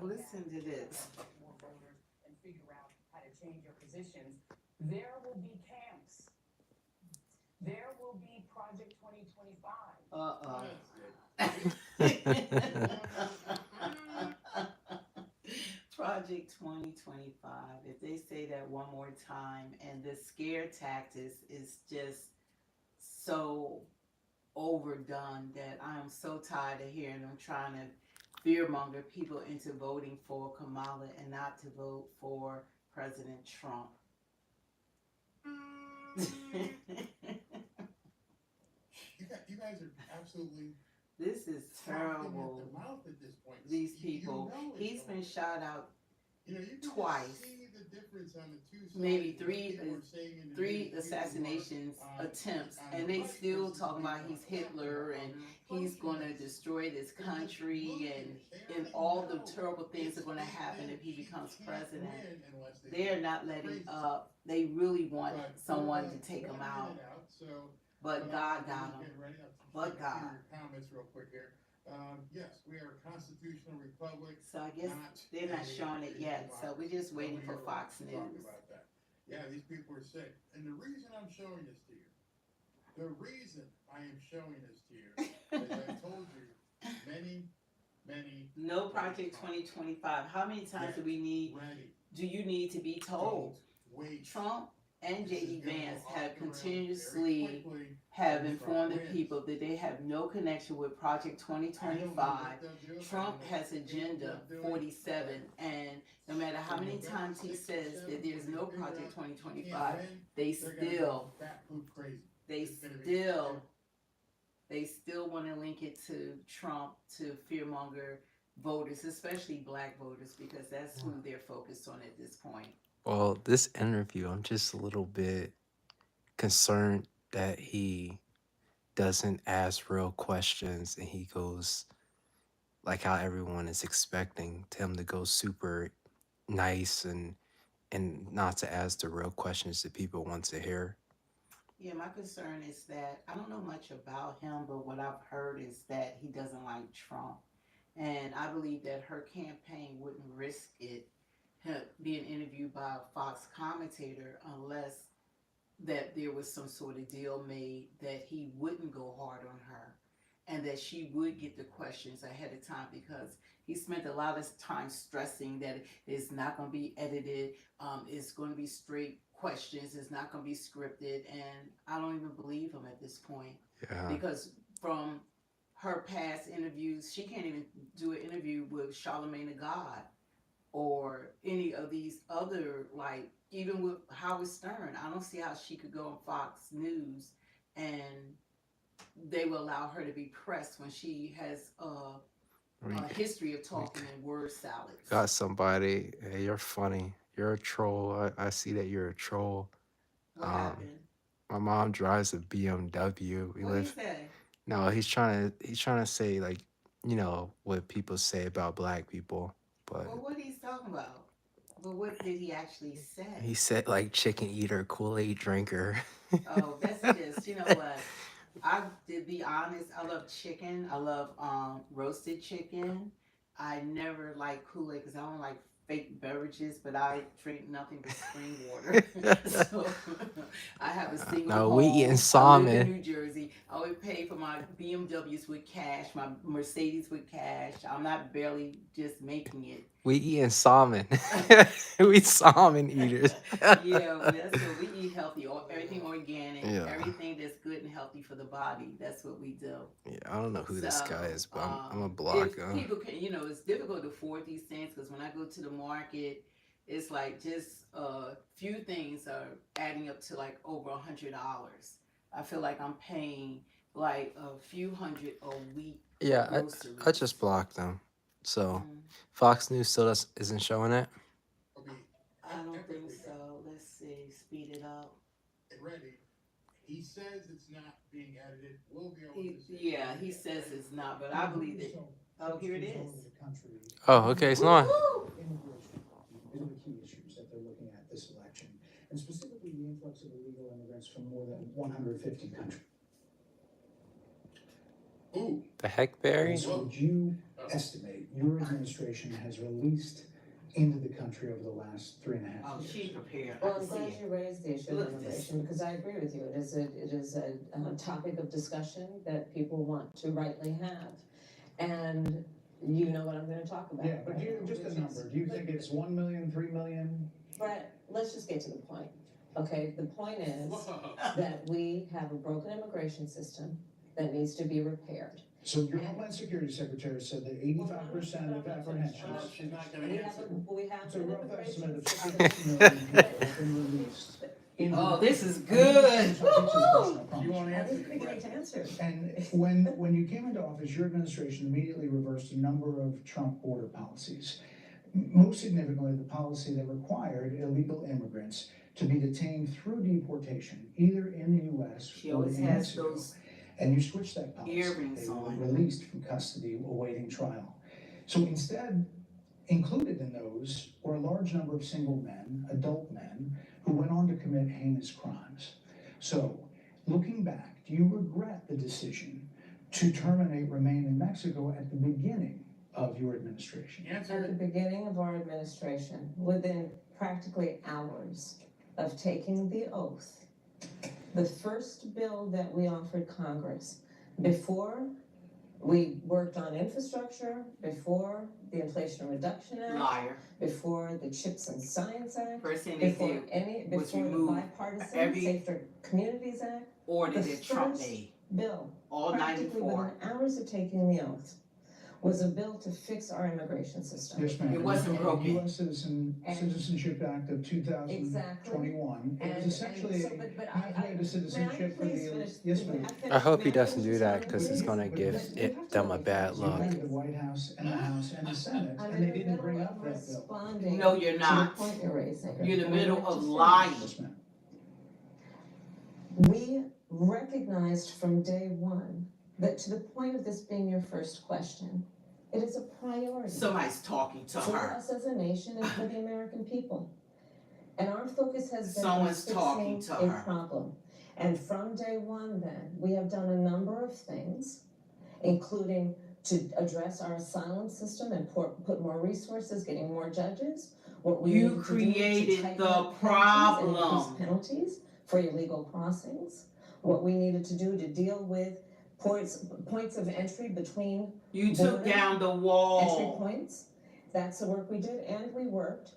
listen to this. More voters and figure out how to change your positions. There will be camps. There will be Project 2025. Project 2025. If they say that one more time, and the scare tactics is just so overdone that I am so tired of hearing them trying to fearmonger people into voting for Kamala and not to vote for President Trump. You guys are absolutely This is terrible. at the mouth at this point. These people. He's been shot out you can twice. See the difference on the two sides. Maybe three assassinations attempts, and they still talking about he's Hitler and he's going to destroy this country and all the terrible things that are going to happen if he becomes president. They're not letting up. They really want someone to take him out, but God got him. But God. Comments real quick here. Yes, we are a constitutional republic. So I guess they're not showing it yet. So we're just waiting for Fox News. Yeah, these people are sick. And the reason I'm showing this to you, as I told you, many. No Project 2025. How many times do you need to be told? Trump and J.D. Vance have continuously informed the people that they have no connection with Project 2025. Trump has Agenda 47, and no matter how many times he says that there's no Project 2025, they still want to link it to Trump, to fearmonger voters, especially black voters, because that's who they're focused on at this point. Well, this interview, I'm just a little bit concerned that he doesn't ask real questions and he goes like how everyone is expecting him to go super nice and not to ask the real questions that people want to hear. Yeah, my concern is that I don't know much about him, but what I've heard is that he doesn't like Trump. And I believe that her campaign wouldn't risk it being interviewed by a Fox commentator unless that there was some sort of deal made that he wouldn't go hard on her and that she would get the questions ahead of time, because he spent a lot of time stressing that it's not going to be edited, it's going to be straight questions, it's not going to be scripted, and I don't even believe him at this point. Yeah. Because from her past interviews, she can't even do an interview with Charlamagne the God or any of these other, like even with Howard Stern. I don't see how she could go on Fox News and they will allow her to be pressed when she has a history of talking in word salads. Got somebody. Hey, you're funny. You're a troll. I see that you're a troll. What happened? My mom drives a BMW. What did he say? No, he's trying to say, like, what people say about black people. But well, what he's talking about? But what did he actually say? He said like chicken eater, Kool-Aid drinker. Oh, that's just, you know what? To be honest, I love chicken. I love roasted chicken. I never like Kool-Aid because I don't like fake beverages, but I drink nothing but spring water. So I have a single home. We eating I live salmon. in New Jersey. I always pay for my BMWs with cash, my Mercedes with cash. I'm not barely just making it. We eating salmon. We salmon eaters. Yeah, that's what we eat healthy. Everything organic. Yeah. Everything that's good and healthy for the body. That's what we do. Yeah, I don't know who this guy is, but I'm a block. People can, it's difficult to afford these things because when I go to the market, it's like just a few things are adding up to like over $100. I feel like I'm paying like a few hundred a week. Yeah, I just blocked them. So Fox News still isn't showing it. I don't think so. Let's see. Speed it up. Ready. He says it's not being edited. We'll be able to see. Yeah, he says it's not, but I believe it. Oh, here it is. Oh, okay, it's on. Immigration. These are the key issues that they're looking at this election, and specifically the influx of illegal immigrants from more than 150 countries. Ooh. The heck, Barry? So would you estimate your administration has released into the country over the last 3.5 Oh, years? she prepared. I Well, can I'm see glad it. you raised the issue of Look at this. immigration, because I agree with you, it is a topic of discussion that people want to rightly have. And you know what I'm gonna talk about. Yeah, but right now, just a which is- number, do you think it's 1 million, 3 million? Brett, let's just get to the point, okay? The point is Whoa. that we have a broken immigration system that needs to be repaired. So your Homeland Security Secretary said that 85% of No, apprehensions, she's not gonna We have, answer. we have it's a an rough immigration estimate of system. 6 million people have been released. Oh, this is good. You won't I answer didn't the think question. to answer. And when you came into office, your administration immediately reversed a number of Trump border policies. Most significantly, the policy that required illegal immigrants to be detained through deportation, either in the U.S. She or always in has Mexico. those And you switched that policy. earrings They were on. released from custody awaiting trial. So instead, included in those were a large number of single men, adult men, who went on to commit heinous crimes. So, looking back, do you regret the decision to terminate Remain in Mexico at the beginning of your administration? At the Answer it. beginning of our administration, within practically hours of taking the oath, the first bill that we offered Congress, before we worked on infrastructure, before the Inflation Reduction Act, Liar. before the Chips and Science Act, First thing they before did was before the remove Bipartisan every- Safer Communities Act, order The that Trump first made. bill, All practically 94. within hours of taking the oath, was a bill to fix our immigration system. Yes, ma'am. It wasn't The broken. U.S. Citizenship Act of 2021. It was essentially so, a but pathway to citizenship for May I please the, finish? yes, May ma'am. finish? I hope he May I doesn't finish do this that line, because it's please? gonna give them a bad You look. went to the White House and the House and the Senate, I'm and they in the didn't bring middle up of that bill. responding No, you're to the not. point you're raising. You're in the And middle I'd like of to finish. lying. Yes, ma'am. We recognized from day one that, to the point of this being your first question, it is a priority Somebody's talking to for her. us as a nation and for the American people. And our focus has been on Someone's talking fixing to a her. problem. And from day one then, we have done a number of things, including to address our asylum system and put more resources, getting more judges. What we You needed to do to created tighten the up penalties and increase problem. penalties for illegal crossings. What we needed to do to deal with points of entry between You took border down the entry wall. points. That's the work we did, and we worked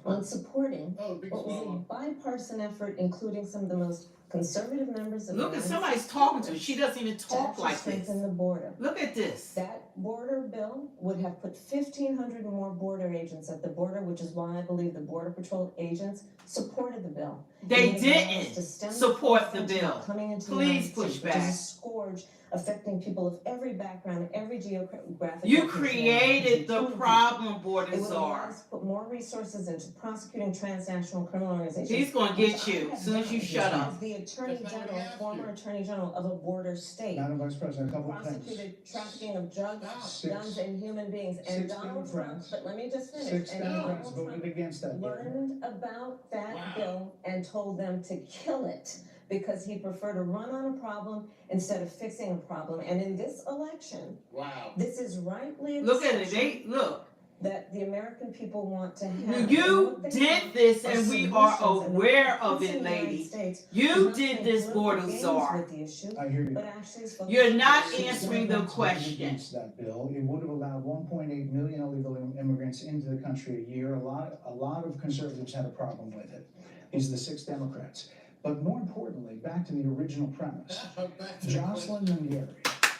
on supporting Oh, big what was a swallow. bipartisan effort, including some of the most conservative members of the Look at United somebody's States talking to her. Congress She doesn't even to talk actually like this. strengthen the border. Look at this. That border bill would have put 1,500 more border agents at the border, which is why I believe the Border Patrol agents supported the bill. They It would allow us didn't to stem the support flow the of bill. fentanyl coming into the Please United push States, which is a back. scourge affecting people of every background, every geographic You location. created the problem, Border It would allow Czar. us to put more resources into prosecuting transnational criminal organizations. He's gonna get which I you have as soon as you done shut up. As the Attorney That's not what General, he asked former you. Attorney General of a border state, Madam Vice President, a couple of things. prosecuted trafficking of drugs, Stop. guns, and human beings. And 6 Donald Trump, Democrats- but let me just finish. 6 And Democrats Donald voted Trump against that bill. learned about that Wow. bill and told them to kill it because he preferred to run on a problem instead of fixing a problem. And in this election, Wow. this is rightly a Look at it. discussion Look. that the American people want to have. You And what they did want this, are and we are solutions, and aware the of President it, of the United lady. States is You not did playing this, political Border games Czar. with the issue, I hear you. but actually is You're focusing not on Six answering the Democrats voted question. against that bill. It would have allowed 1.8 million illegal immigrants into the country a year. A lot of conservatives had a problem with it. These are the 6 Democrats. But more importantly, back to the original premise. Back to the Jocelyn Mungary,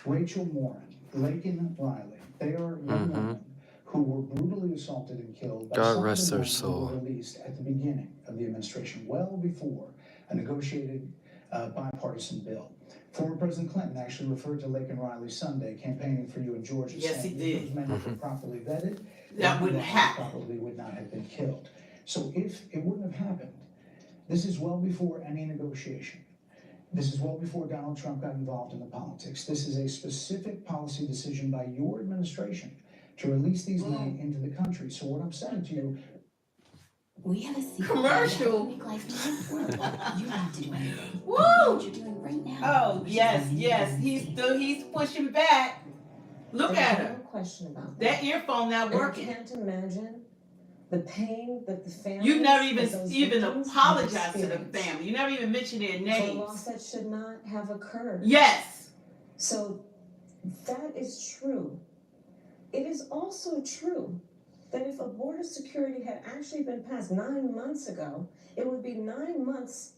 Rachel Morin, Laken Riley, they are young Mhm. women who were brutally assaulted and killed by God some of rest the their men who soul. were released at the beginning of the administration, well before a negotiated bipartisan bill. Former President Clinton actually referred to Laken Riley Sunday campaigning for you in Georgia. Yes, saying he if did. those men had been properly vetted, That Laken wouldn't Riley happen. probably would not have been killed. So if it wouldn't have happened, this is well before any negotiation. This is well before Donald Trump got involved in the politics. This is a specific policy decision by your administration to release these men into the country. So what I'm saying to you, We have a secret. Commercial. Make life more affordable. You don't have to do anything. Woo! What you're doing right now. Oh, which is yes, finding yes. the He's thing. pushing back. Look There's at no her. question about That that. earphone not And I working. can't imagine the pain that the families You never of those even victims apologized have to the experienced family. You never even mentioned their for a loss names. that should not have occurred. Yes. So that is true. It is also true that if a border security had actually been passed 9 months ago, it would be 9 months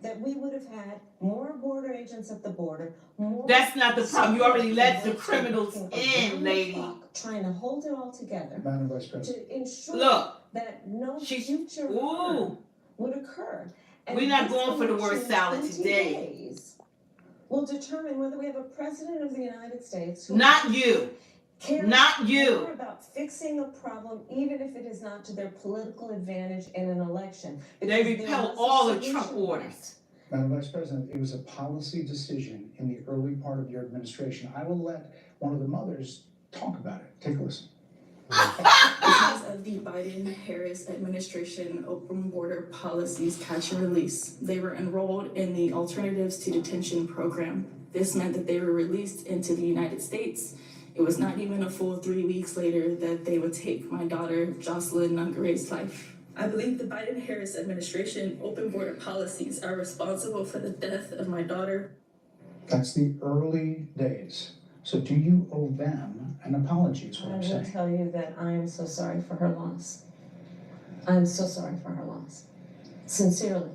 that we would have had more border agents at the border, more. That's not the problem. You already let the security criminals working in, around the lady. clock, trying to hold it all together Madam Vice President. to ensure Look. that no She's- future harm would occur. And We're not this going for the word election in salad 20 today. days will determine whether we have a president of the United States who Not you. cares Not you. more about fixing a problem, even if it is not to their political advantage in an election. They Because there repelled was a all the solution Trump to orders. Madam Vice President, it was a policy decision in the early part of your administration. I will let one of the mothers talk about it. Take a listen. Because of the Biden-Harris administration open border policies catch and release, they were enrolled in the Alternatives to Detention program. This meant that they were released into the United States. It was not even a full 3 weeks later that they would take my daughter, Jocelyn Nungare's life. I believe the Biden-Harris administration open border policies are responsible for the death of my daughter. That's the early days. So do you owe them an apology is what I I'm will saying. tell you that I am so sorry for her loss. I'm so sorry for her loss. Sincerely.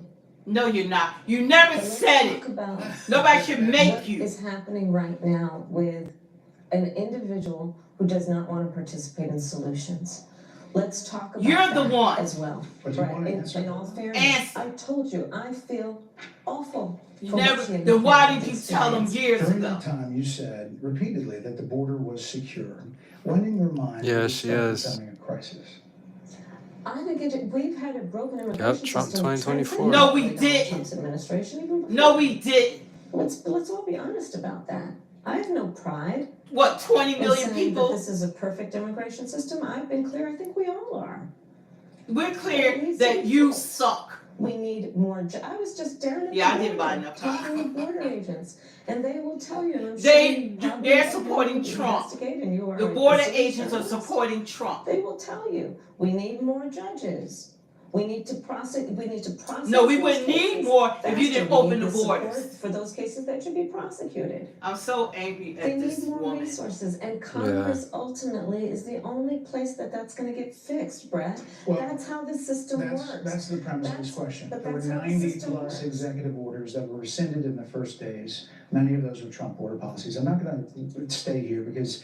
No, you're not. You never But let's said talk it. about Nobody should make what you. is happening right now with an individual who does not want to participate in solutions. Let's talk about You're the that one. as well. But do you Right, want to answer? in all fairness, Answer. I told you, I feel awful. You for never. what she and Then her why family did you tell them experienced. years During ago? that time, you said repeatedly that the border was secure. When in your mind Yeah, did it she start is. becoming a crisis? I think we've had a broken immigration Trump system. 2024. No, we Donald didn't. Trump's administration, even before. No, we didn't. Let's all be honest about that. I have no pride What, 20 in million saying people? that this is a perfect immigration system. I've been clear. I think we all are. We're clear that you suck. We need more. I was just down at Yeah, I the didn't buy border enough talking to border agents, and they will tell you. And I'm They- sure you probably they're have supporting to Trump. investigate, and you are The a border civil agents are servant. supporting Trump. They will tell you we need more judges. We need to prosecute. We need to prosecute. No, we wouldn't need more if you didn't open the support borders. for those cases that should be prosecuted. I'm so angry They at this need more woman. resources, and Congress ultimately is the only place that's going to get fixed, Brett. Well, That's how the system works. that's the premise of this That's- question. but There were that's how the 90 system plus works. executive orders that were rescinded in the first days. Many of those were Trump border policies. I'm not going to stay here because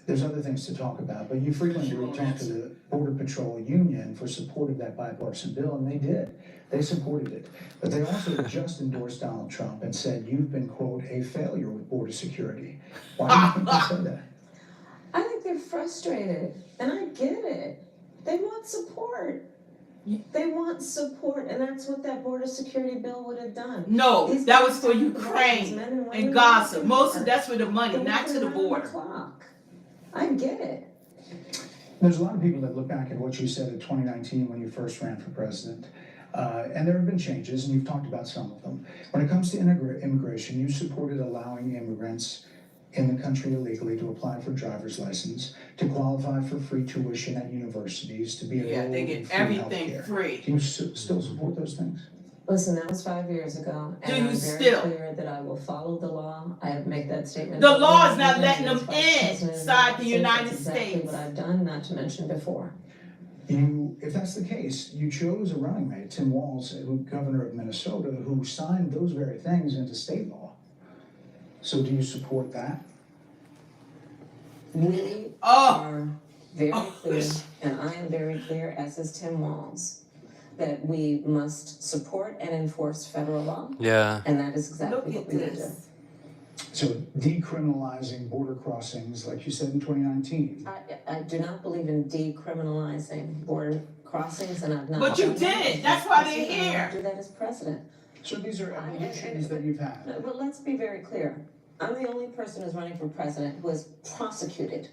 there's other things to talk about, but you frequently talk to the Border Patrol Union for support of that bipartisan bill, and they did. They supported it. But they also just endorsed Donald Trump and said, you've been, quote, a failure with border security. Why do you think they said that? I think they're frustrated, and I get it. They want support. They want support, and that's what that border security bill would have done. No, These that guys was for have the right, these Ukraine men and women and who Gaza. work Most hard. of that's for the money, They're not to the working around border. clock. I get it. There's a lot of people that look back at what you said in 2019 when you first ran for president. And there have been changes, and you've talked about some of them. When it comes to immigration, you supported allowing immigrants in the country illegally to apply for driver's license, to qualify for free tuition at universities, to be Yeah, enrolled they in get free everything healthcare. free. Do you still support those things? Listen, that was 5 years ago, Do and you I'm very still? clear that I will follow the law. I have made that statement. The over law and is not over letting again them as Vice in President of inside the United That's exactly States. what I've done, not to mention before. If that's the case, you chose a running mate, Tim Walz, governor of Minnesota, who signed those very things into state law. So do you support that? We Oh, are very clear, and I am very clear, as is Tim Walz, that we must support and enforce federal law, Yeah. and that is look exactly at what we will do. this. So decriminalizing border crossings, like you said in 2019. I do not believe in decriminalizing border crossings, and I've not. But you done that did. as That's why they're president, and I here. won't do that as president. So these are evolutions that you've had. No, but let's be very clear. I'm the only person who's running for president who has prosecuted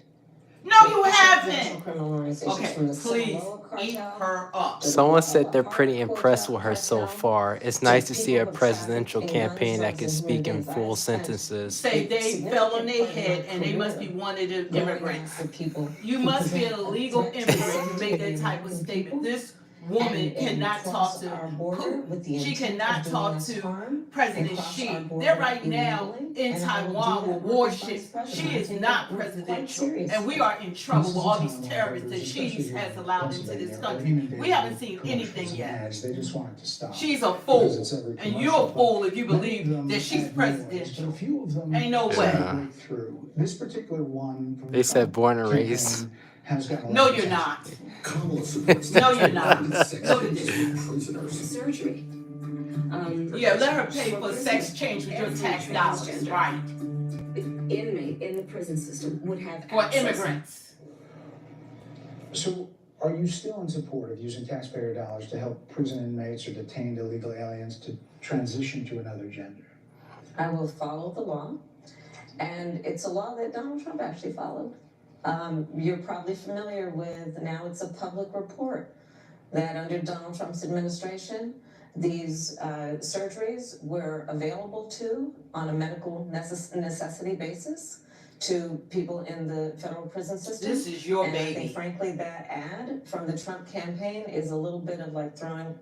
No, you haven't. Criminal organizations Okay, from the please Sinaloa eat cartel. her up. Someone said they're pretty impressed with her so far. It's nice to see a presidential campaign that can speak in full sentences. Say they fell on their head and they must be one of the immigrants. You must be an illegal immigrant to make that type of statement. This woman cannot talk to Putin. She cannot talk to President Xi. They're right now in Taiwan with warships. She is not presidential. And we are in trouble with all these terrorists that she has allowed into this country. We haven't seen anything yet. They just want it to stop. She's a fool. And you're a fool if you believe that she's presidential. A few of them Ain't no way. Yeah. Through. This particular one from They said born and raised. has gotten a No, lot of you're attention. not. Kamala supports No, you're not. Look at this. this. Prisoners. Surgery. Yeah, let her pay for sex change with your tax dollars, right? The inmate in the prison system would have For access. immigrants. So, are you still in support of using taxpayer dollars to help prison inmates or detained illegal aliens to transition to another gender? I will follow the law, and it's a law that Donald Trump actually followed. You're probably familiar with, now it's a public report, that under Donald Trump's administration, these surgeries were available on a medical necessity basis to people in the federal prison system. This is your and I baby. think, frankly, that ad from the Trump campaign is a little bit of like throwing,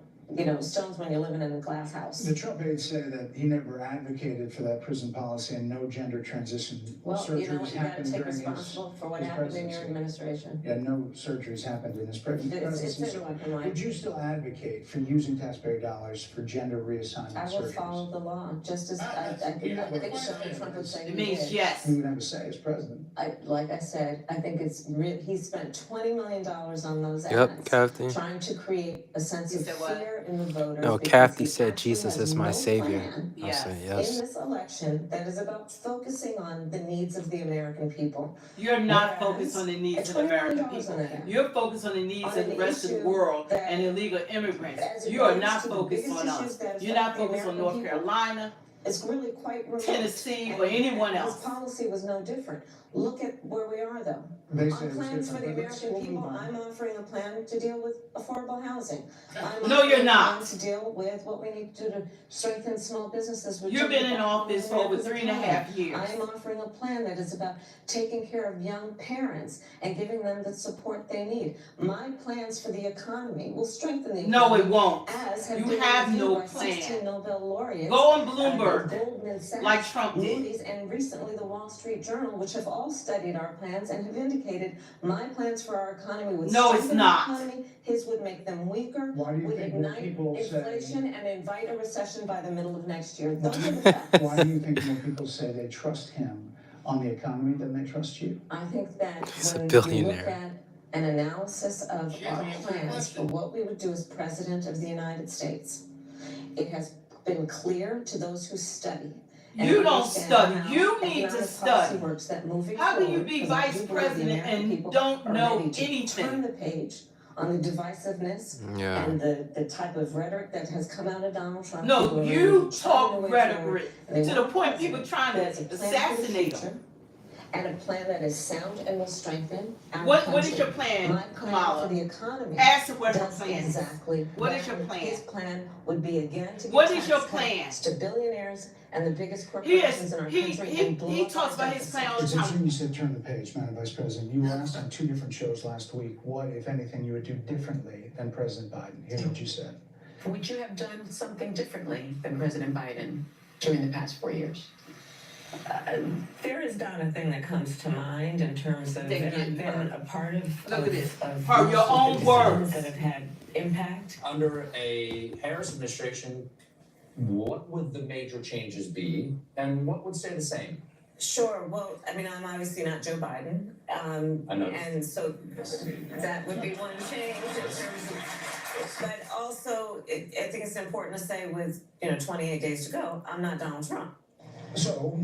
stones when you're living in a glass house. The Trump aides say that he never advocated for that prison policy and no gender transition Well, surgeries you know what, you gotta happened take during his responsibility for what his happened in your presidency. administration. Yeah, no surgeries happened in his It's presidency. in So black and white. would you still advocate for using taxpayer dollars for gender reassignment I will surgeries? follow the law, just as I think Donald Trump would say It he means did. yes. He would have a say as president. Like I said, I think he spent $20 million on those Yep, ads, Kathy. trying to create a sense You of said what? fear in the voters. No, because Kathy he said actually Jesus has is my no savior. plan I Yes. said in yes. this election that is about focusing on the needs of the American people. You're not Whereas, focused on the needs of $20 the million American on people. that ad. You're focused on the needs On of the an rest of the issue world that- and illegal immigrants. As it You are relates not to the focused biggest on issues us. that You're not affect the focused on American North people. Carolina, It's really quite remote. Tennessee, And or anyone His else. policy was no different. Look at where we are, though. They On say it was plans for the different, but let's American move people, on. I'm offering a plan to deal with affordable housing. I'm No, you're offering a not. plan to deal with what we need to do to strengthen small businesses. which You've are been the in backbone of office for over America's 3.5 economy. years. I am offering a plan that is about taking care of young parents and giving them the support they need. My plans for the economy will strengthen the No, economy. it won't. As have You been have reviewed no by 16 plan. Nobel laureates. Go on Bloomberg, Goldman Sachs, like Trump did. Moody's, and recently the Wall Street Journal, which have all studied our plans and have indicated my plans for our economy would No, it's strengthen not. the economy, his would make them weaker, Why do you would think more ignite people say? inflation and invite a recession by the middle of next year. Those are the facts. Why do you think more people say they trust him on the economy than they trust you? I think that He's a when you look billionaire. at an analysis of She our hasn't answered the plans for question. what we would do as President of the United States, it has been clear to those who study. and You don't understand study. how You need to economic policy study. works, that moving How can you forward, be because I vice do believe the president American and people don't are know ready to Turn anything? the page on the divisiveness Yeah. and the type of rhetoric that has come out of Donald Trump. No, People are you ready to turn talk away from rhetoric They to the want point a people president trying who has a to plan for the assassinate future, him. and a plan that is sound and will strengthen our What country. is your plan, My plan for Kamala? the economy Ask her what her does plan is. exactly What that. is your plan? His plan would be again to give What is your tax plan? cuts to billionaires and the biggest He corporations in our country he and blow he up talks our about his deficit. plan all the It's time. interesting you said turn the page, Madam Vice President. You were asked on 2 different shows last week what, if anything, you would do differently than President Biden. Here's what you said. Would you have done something differently than President Biden during the past 4 years? There is not a thing that comes to mind in terms of They that get I've been a part of. Look at this. Of Her, your most of the own decisions words. that have had impact. Under a Harris administration, what would the major changes be and what would stay the same? Sure, well, I mean, I'm obviously not Joe Biden, I know. and so that would be one change in terms of, but also, I think it's important to say with, 28 days to go, I'm not Donald Trump. So,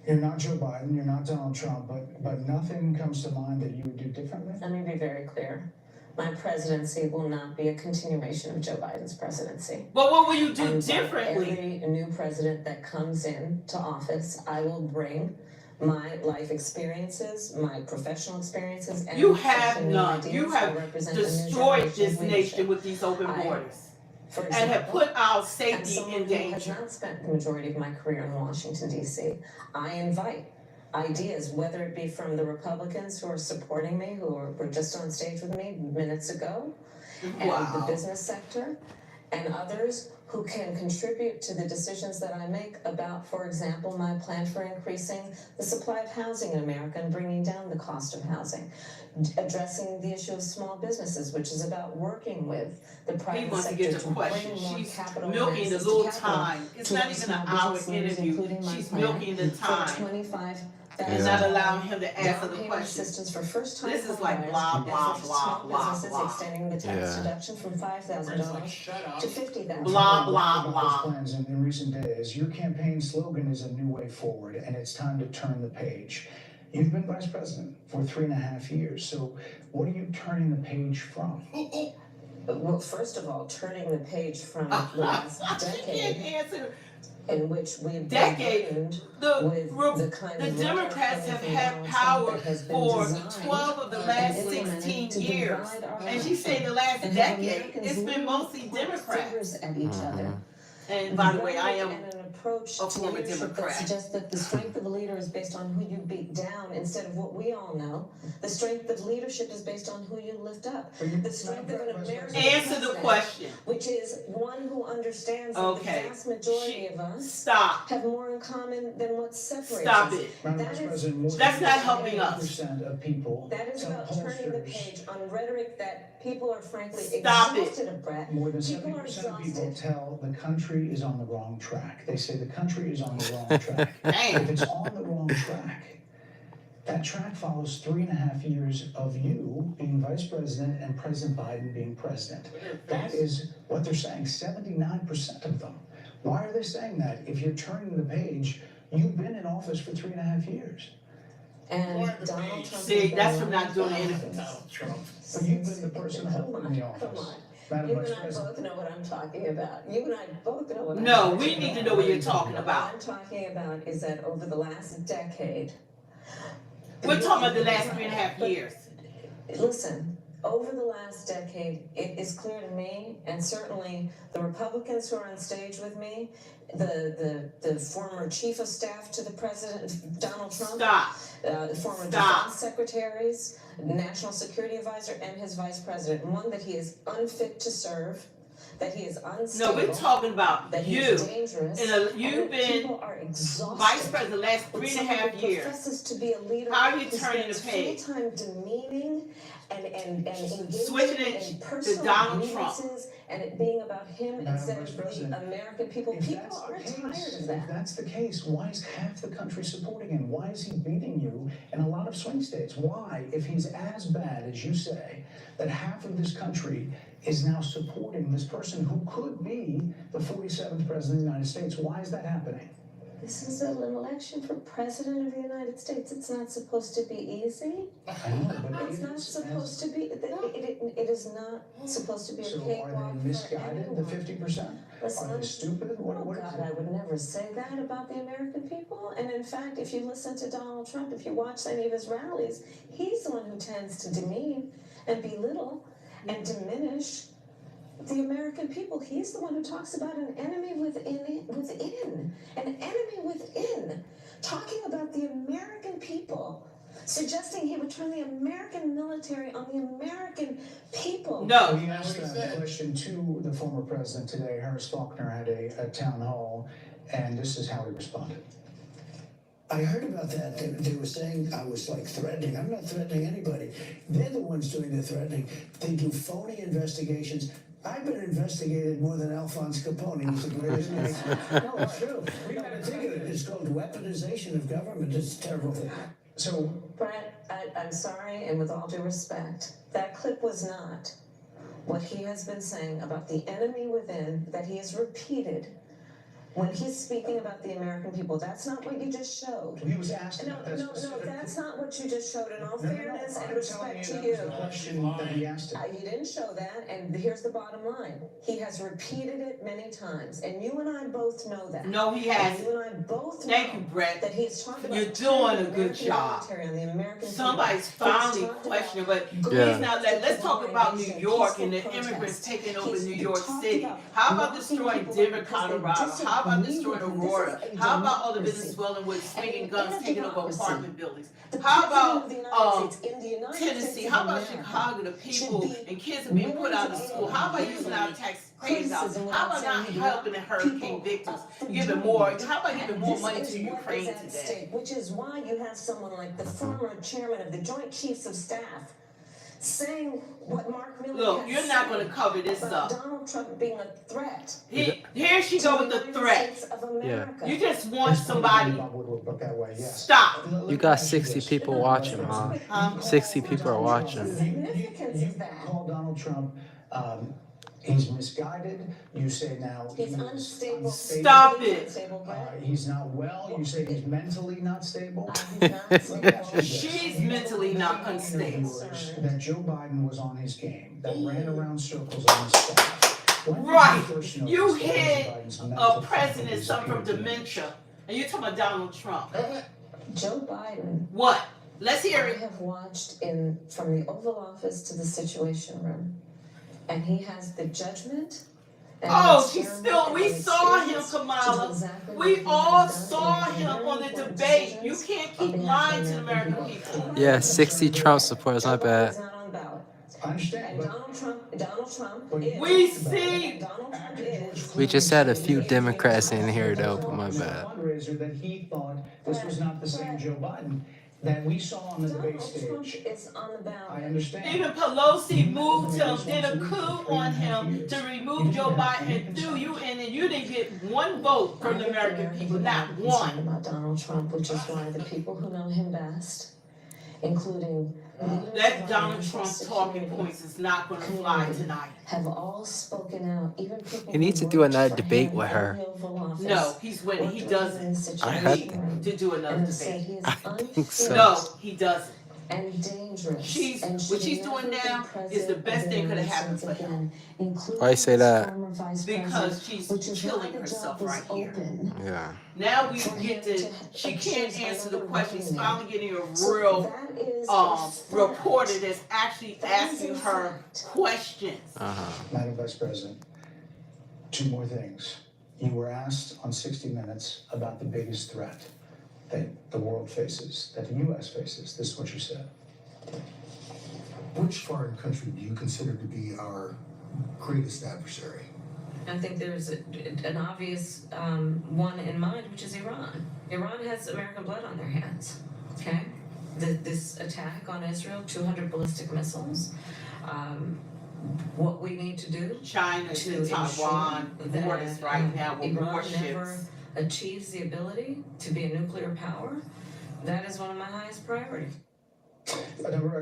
you're not Joe Biden, you're not Donald Trump, but nothing comes to mind that you would do differently? Let me be very clear. My presidency will not be a continuation of Joe Biden's presidency. But what will you do And differently? every new president that comes in to office, I will bring my life experiences, my professional experiences, and You have such new none. ideas. You I have represent a new destroyed generation this of leadership. nation with these open I- borders For and have example, put our I'm safety someone in who has danger. not spent the majority of my career in Washington, D.C. I invite ideas, whether it be from the Republicans who are supporting me, who were just on stage with me minutes ago, and the Wow. business sector, and others who can contribute to the decisions that I make about, for example, my plan for increasing the supply of housing in America and bringing down the cost of housing, addressing the issue of small businesses, which is about working with the He private wants to sector get to question. bring more She's capital milking and the access to little capital time. It's to not our even small an hour business leaders, interview. including my She's plan milking the for time $25,000 and not allowing him to ask other down payment questions. assistance for first-time This is home like buyers blah, and blah, for blah, small blah, businesses, blah. extending the tax Yeah. deduction from It's $5,000 like, shut up. to $50,000. Blah, Talking blah, about blah. those plans in recent days, your campaign slogan is a new way forward, and it's time to turn the page. You've been vice president for 3.5 years, so what are you turning the page from? Well, first of all, turning the page from the last She can't decade answer. in which we've Decade. been burdened The, with the kind the of Democrats have rhetoric had from power Donald Trump that has been for designed 12 of the and last implemented 16 to years. divide our And she country said the last and have decade, Americans it's been literally mostly point Democrats. fingers at each other. And by the way, I Rhetoric am and an approach a to former leadership that Democrat. suggests that the strength of a leader is based on who you beat down instead of what we all know. The strength of leadership is based on who you lift up. The strength of an American Answer the president, question. which is one who understands that Okay. the vast majority of us Stop. have more in common than what separates Stop us. it. Madam That Vice is- President, more That's than not helping us. 80% of people That is tell about turning the pollsters, page on rhetoric that people are frankly Stop it. exhausted of, Brett. more than People are 70% of people exhausted. tell the country is on the wrong track. They say the country is on the wrong track. Damn. If it's on the wrong track, that track follows 3.5 years of you being vice president and President Biden being president. That is what they're saying, 79% of them. Why are they saying that? If you're turning the page, you've been in office for 3.5 years. And More the Donald page. Trump. See, has been that's from running not doing for anything. office. Donald Trump. But you've been the person Come holding the on, office. come on. Madam You Vice and I President. both know what I'm talking about. You and I both know what I'm No, talking we about. need to know what you're talking What about. I'm talking about is that over the last decade. We're talking about the last 3.5 years. Listen, over the last decade, it is clear to me, and certainly the Republicans who are on stage with me, the former chief of staff to the president, Donald Trump, Stop. the former Stop. defense secretaries, national security advisor, and his vice president. One, that he is unfit to serve, that he is unstable. No, we're talking about that you. he's dangerous. And you've that been people are exhausted. Vice president the last With 3.5 someone who years. professes to be a leader How are you who turning the spends page? full time demeaning and engaging Switching it in to personal Donald Trump. grievances and it being about him Madam instead Vice of the President, American people. If People that's the are case, tired of if that. that's the case, why is half the country supporting him? Why is he beating you in a lot of swing states? Why, if he's as bad as you say, that half of this country is now supporting this person who could be the 47th president of the United States? Why is that happening? This is an election for president of the United States. It's not supposed to be easy. I know, but It's not supposed to be. It is not supposed to be a So cakewalk are they for misguided, the anyone. 50%? Listen, Are they stupid? Oh What is God, it? I would never say that about the American people. And in fact, if you listen to Donald Trump, if you watch any of his rallies, he's the one who tends to demean and belittle and diminish the American people. He's the one who talks about an enemy within, an enemy within, talking about the American people, suggesting he would turn the American military on the American people. No. We asked that question to the former president today. Harris Faulkner had a town hall, and this is how he responded. I heard about that. They were saying I was like threatening. I'm not threatening anybody. They're the ones doing the threatening. They do phony investigations. I've been investigated more than Alphonse Capone. He was the greatest man. No, it's true. We got to think of it. It's called weaponization of government. It's a terrible thing. So, Brett, I'm sorry, and with all due respect, that clip was not what he has been saying about the enemy within, that he has repeated when he's speaking about the American people, that's not what you just showed. He was asked No, about that specific. that's not what you just showed. In all No, fairness and I'm respect to telling you. you, that was the question that he asked him. He didn't show that, and here's the bottom line. He has repeated it many times, and you and I both know that. No, he And hasn't. you and I both know Thank you, Brett. that he's talked about You're turning doing the a good American job. military on the American Somebody's people. He's finally talked questioning, about but Yeah. he's not let's talk about New Nation, York and the peaceful immigrants protest. taking over He's New York talked City. about How about locking destroying people Denver, up because they Colorado? How about disagree destroying with him? This Aurora? is a How about all the democracy. Venezuelan with swinging And guns in a taking over democracy, apartment buildings? The How president about of the United States in the United Tennessee? States How of about America Chicago? The people should be and kids are being put out of school. How about using our taxpayers out? criticism How without about not saying you helping the want hurricane people victims? from Giving doing more. it. How about giving And more this money is to what Ukraine is at today? stake, which is why you have someone like the former chairman of the Joint Chiefs of Staff saying what Mark Milley Look, has you're not said going to cover this about up. Donald Trump being a threat Here she to go the with the United threat. States of America. You just want His point somebody. about Woodward looked that way, yes. Stop. Let me You got ask you 60 this. people watching, Ma. Huh? 60 people are watching. The significance You of that. call Donald Trump, he's misguided. You say now He's is unstable. Stop He's it. unstable, Brett. He's not well. You say he's mentally not stable. He's not Let me ask you stable. this. She's mentally not There are unstable. interviewers that Joe Biden was on his game, that ran around circles on his staff. When did you Right. first notice You that hit Biden's a mental president faculties suffering from appeared to be- dementia. And you're talking about Donald Trump. Joe Biden, What? Let's hear I it. have watched from the Oval Office to the Situation Room, and he has the judgment. And Oh, the she's discernment still, and we the saw him, experience to do Kamala. exactly what We he all has done saw in making him very on the important debate. You decisions can't on keep behalf of lying to the American people. Yeah, 60 Trump supporters, Joe my bad. Biden's not on the ballot. I understand, And but Donald Trump But is. We see. Donald Trump is. We just had a few Democrats in here though, but my bad. fundraiser that he thought this was not the same Joe Biden that we saw on the debate Donald Trump stage. is on the I ballot. understand. Even Pelosi moved him, did a coup on him to remove Joe Biden and threw you in, and you didn't get one vote from the American people, not one. About Donald Trump, which is why the people who know him best, including leaders That of our Donald national Trump talking security, points is not going to fly tonight. have all spoken out. Even people He needs who to do worked another for debate him with in her. the Oval Office No, he's winning. He worked with him in doesn't the I had Situation Room, to do another and have said debate. he is I think so. unfit No, he doesn't. and dangerous. She's and what should she's never doing be now is the president best of the thing could have United happened States for him again, including Why you say his that? former vice because president, she's which is why killing the herself job was right here. open. Yeah. Now we For get him to, to she can't choose answer the another question. She's running finally getting a So real that is a fact. reporter that's actually That is asking a her fact. questions. Madam Vice President, two more things. You were asked on 60 Minutes about the biggest threat that the world faces, that the U.S. faces. This is what you said. Which foreign country do you consider to be our greatest adversary? I think there's an obvious one in mind, which is Iran. Iran has American blood on their hands, okay? This attack on Israel, 200 ballistic missiles. What we need to do China to and Taiwan ensure borders that right now with Iran warships. never achieves the ability to be a nuclear power, that is one of my highest priorities. A number of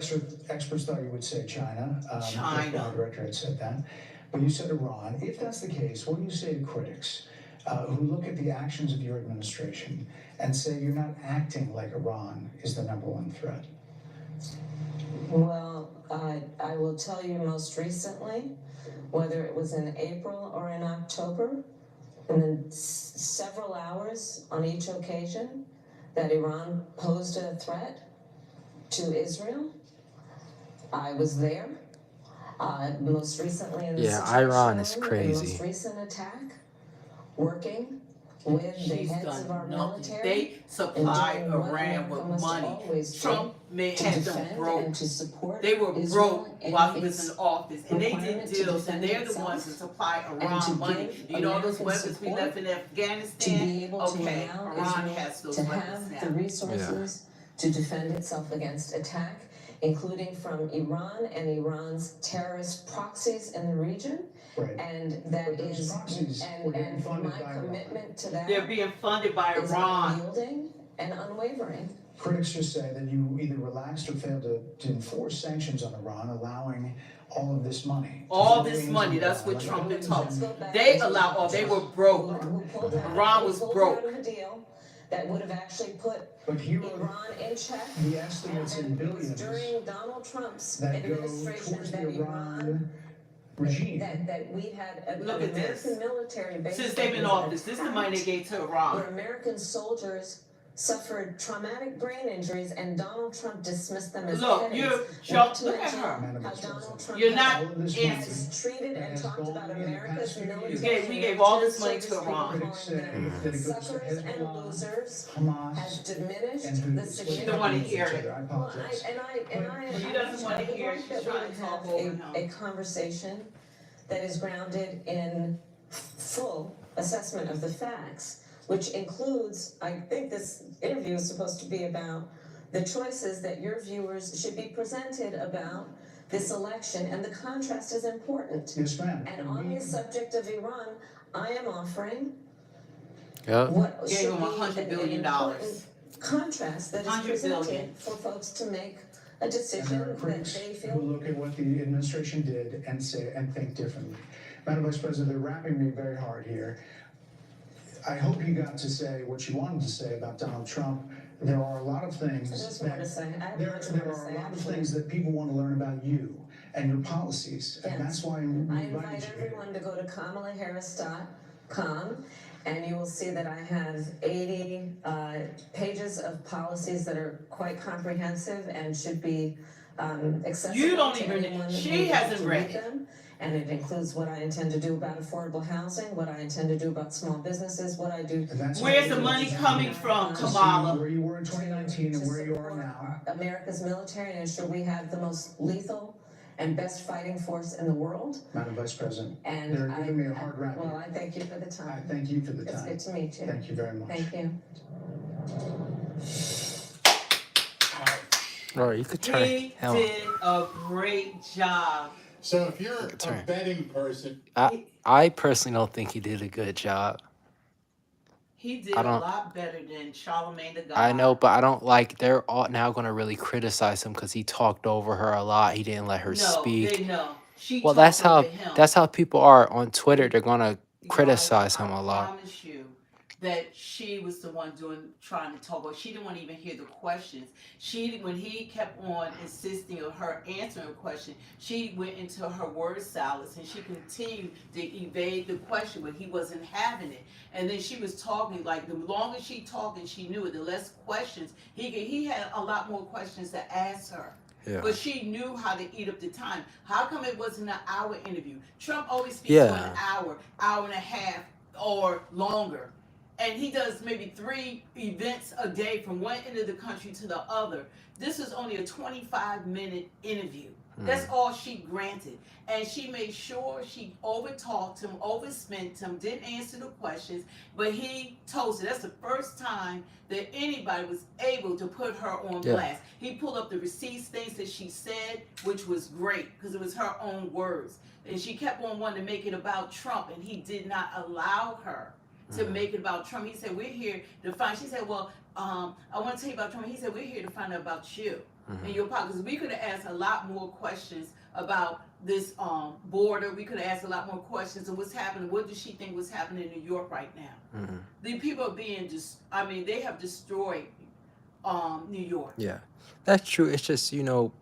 experts thought you would say China. China. The director had said that. But you said Iran. If that's the case, what do you say to critics who look at the actions of your administration and say you're not acting like Iran is the number one threat? Well, I will tell you most recently, whether it was in April or in October, and then several hours on each occasion that Iran posed a threat to Israel, I was there. Most recently in the Yeah, Situation Iran is Room, the crazy. most recent attack, working with the She's heads of our done nothing. military. They supply and doing what Iran America with must money. always do Trump to had them defend broke. and to support They were Israel broke in while he was its in office, and they did requirement to deals, and defend they're the itself ones that supply and to Iran money. give You know all those American weapons we support left in to Afghanistan? be able to Okay, allow Iran Israel has those to weapons have now. the resources to defend itself against attack, including from Iran and Iran's terrorist proxies in the region. Right. And that But those is, proxies were and getting funded my by Iran. commitment to that They're being funded by is Iran. unyielding and unwavering. Critics just say that you either relaxed or failed to enforce sanctions on Iran, allowing all of this money. All this money, that's what Trump been talking. They they were broke. Iran was broke. Out of a deal that would have actually put But here are Iran in check. the estimates in And it was billions during Donald Trump's that go administration towards that the Iran regime. that we had an Look at this. American military base. Since they've been off this is the money they gave to Where Iran. American soldiers suffered traumatic brain injuries and Donald Trump dismissed them as Look, enemies. you're Not Trump. to Look at mention her. how Donald Trump You're has not All of this answering. treated that and has talked gone about in the America's past few years. military. We gave all this and money to service Iran. people Critics say calling them that it goes to suckers and Hezbollah, losers Hamas, has diminished and who the persuade security. She don't wanna each hear other. it. I apologize. She doesn't wanna hear it. She's trying to talk over him. a conversation that is grounded in full assessment of the facts, which includes, I think this interview is supposed to be about the choices that your viewers should be presented about this election, and the contrast is important. Yes, ma'am. And on the subject of Iran, I am offering Yep. what Gave should him be $100 an billion. important contrast that is 100 billion. presented for folks to make a And decision there are that critics they who feel. look at what the administration did and say and think differently. Madam Vice President, they're wrapping me very hard here. I hope you got to say what you wanted to say about Donald Trump. There are a lot of things There's more to that say. I have there much more to are say, a lot of actually. things that people want to learn about you and your policies, and Yes. that's why I we invited invite you here. everyone to go to KamalaHarris.com, and you will see that I have 80 pages of policies that are quite comprehensive and should be accessible You don't to even- anyone she who wants hasn't to read it. them. And it includes what I intend to do about affordable housing, what I intend to do about small businesses, what I do. And that's Where's why the we money want coming from, to see Kamala? where you were in 2019 and to where you are support now. America's military and ensure we have the most lethal and best fighting force in the world. Madam Vice President, And they're giving me a hard rap. well, I thank you for the I time. thank you for the It's time. good to meet you. Thank you very much. Thank you. Or you could turn. He Hell, did a great job. So if you're a That's right. betting person, I personally don't think he did a good job. He did I a don't- lot better than Charlamagne the God. I know, but I don't like. They're all now going to really criticize him because he talked over her a lot. He didn't let her No, speak. they know. She Well, that's talked how over him. that's how people are on Twitter. They're going to Guys, criticize him a I lot. promise you that she was the one trying to talk. But she didn't want to even hear the questions. When he kept on insisting on her answering a question, she went into her word salads and she continued to evade the question, but he wasn't having it. And then she was talking like the longer she talked and she knew it, the less questions he had a lot more questions to ask her. Yeah. But she knew how to eat up the time. How come it wasn't an hour interview? Trump always speaks for an hour and a half, or longer. And he does maybe 3 events a day from one end of the country to the other. This is only a 25-minute interview. That's all she granted. And she made sure she overtalked him, overspent him, didn't answer the questions, but he toasted. That's the first time that anybody was able to put her on blast. He pulled up the receipts, things that she said, which was great because it was her own words. And she kept on wanting to make it about Trump, and he did not allow her to make it about Trump. He said, we're here to find, she said, well, I want to tell you about Trump. He said, we're here to find out about you and your politics. Because we could have asked a lot more questions about this border. We could have asked a lot more questions of what's happening. What does she think was happening in New York right now? The people are being they have destroyed New York. Yeah, that's true. It's just,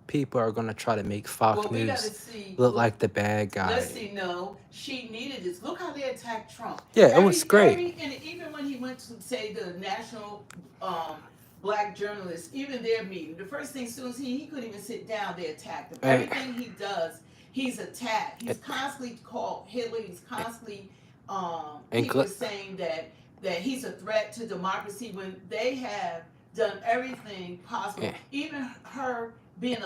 people are going to try to make Fox Well, we got to News see. look like the bad guy. Let's see. No, she needed this. Look how they attacked Trump. Yeah, it was great. And even when he went to say the national black journalists, even their meeting, the first thing, as soon as he couldn't even sit down, they attacked him. Everything he does, he's attacked. He's constantly called Hitler. He's constantly people are saying that he's a threat to democracy when they have done everything possible. Even her being